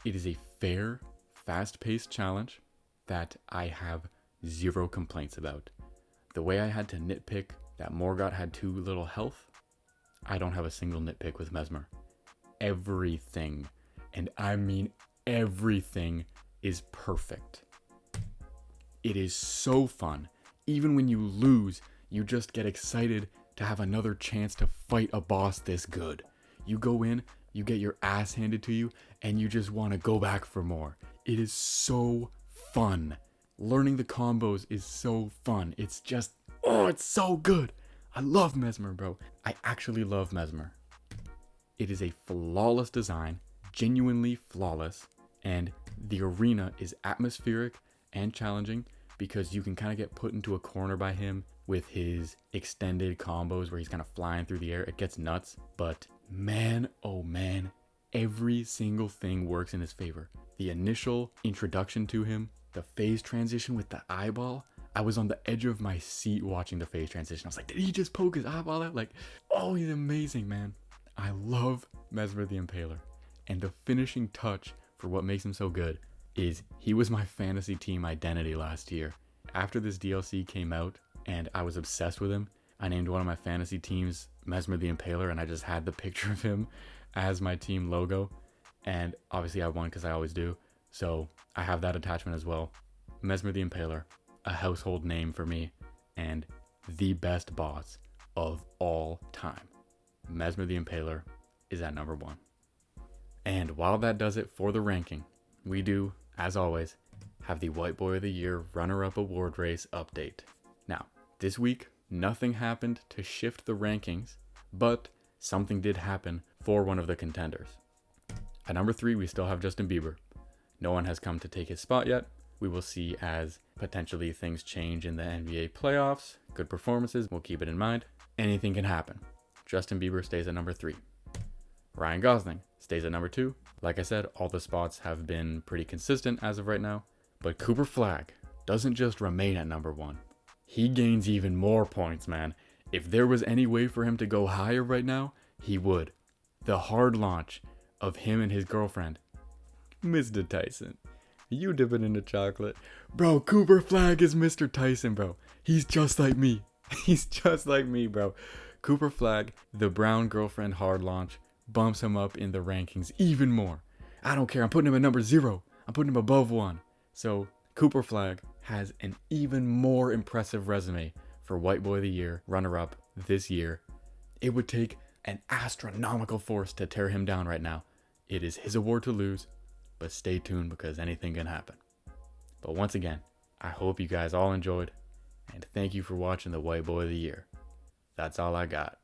It is a fair, fast-paced challenge that I have zero complaints about. The way I had to nitpick that Morgott had too little health, I don't have a single nitpick with Messmer. Everything, and I mean everything, is perfect. It is so fun. Even when you lose, you just get excited to have another chance to fight a boss this good. You go in, you get your ass handed to you, and you just want to go back for more. It is so fun. Learning the combos is so fun. It's just, oh, it's so good. I love Messmer, bro. I actually love Messmer. It is a flawless design, genuinely flawless, and the arena is atmospheric and challenging because you can kind of get put into a corner by him with his extended combos where he's kind of flying through the air. It gets nuts, but man, oh man, every single thing works in his favor. The initial introduction to him, the phase transition with the eyeball, I was on the edge of my seat watching the phase transition. I was like, did he just poke his eyeball out? Like, oh, he's amazing, man. I love Messmer the Impaler. And the finishing touch for what makes him so good is he was my fantasy team identity last year. After this DLC came out and I was obsessed with him, I named one of my fantasy teams Messmer the Impaler, and I just had the picture of him as my team logo. And obviously I won because I always do. So I have that attachment as well. Messmer the Impaler, a household name for me, and the best boss of all time. Messmer the Impaler is at number 1. And while that does it for the ranking, we do, as always, have the White Boy of the Year runner-up award race update. Now, this week, nothing happened to shift the rankings, but something did happen for one of the contenders. At number 3, we still have Justin Bieber. No one has come to take his spot yet. We will see as potentially things change in the NBA playoffs. Good performances, we'll keep it in mind. Anything can happen. Justin Bieber stays at number 3. Ryan Gosling stays at number 2. Like I said, all the spots have been pretty consistent as of right now. But Cooper Flagg doesn't just remain at number 1. He gains even more points, man. If there was any way for him to go higher right now, he would. The hard launch of him and his girlfriend. Mr. Tyson, you dip it into chocolate. Bro, Cooper Flagg is Mr. Tyson, bro. He's just like me. He's just like me, bro. Cooper Flagg, the brown girlfriend hard launch, bumps him up in the rankings even more. I don't care. I'm putting him at number 0. I'm putting him above 1. So Cooper Flagg has an even more impressive resume for White Boy of the Year runner-up this year. It would take an astronomical force to tear him down right now. It is his award to lose, but stay tuned because anything can happen. But once again, I hope you guys all enjoyed, And thank you for watching the White Boy of the Year. That's all I got.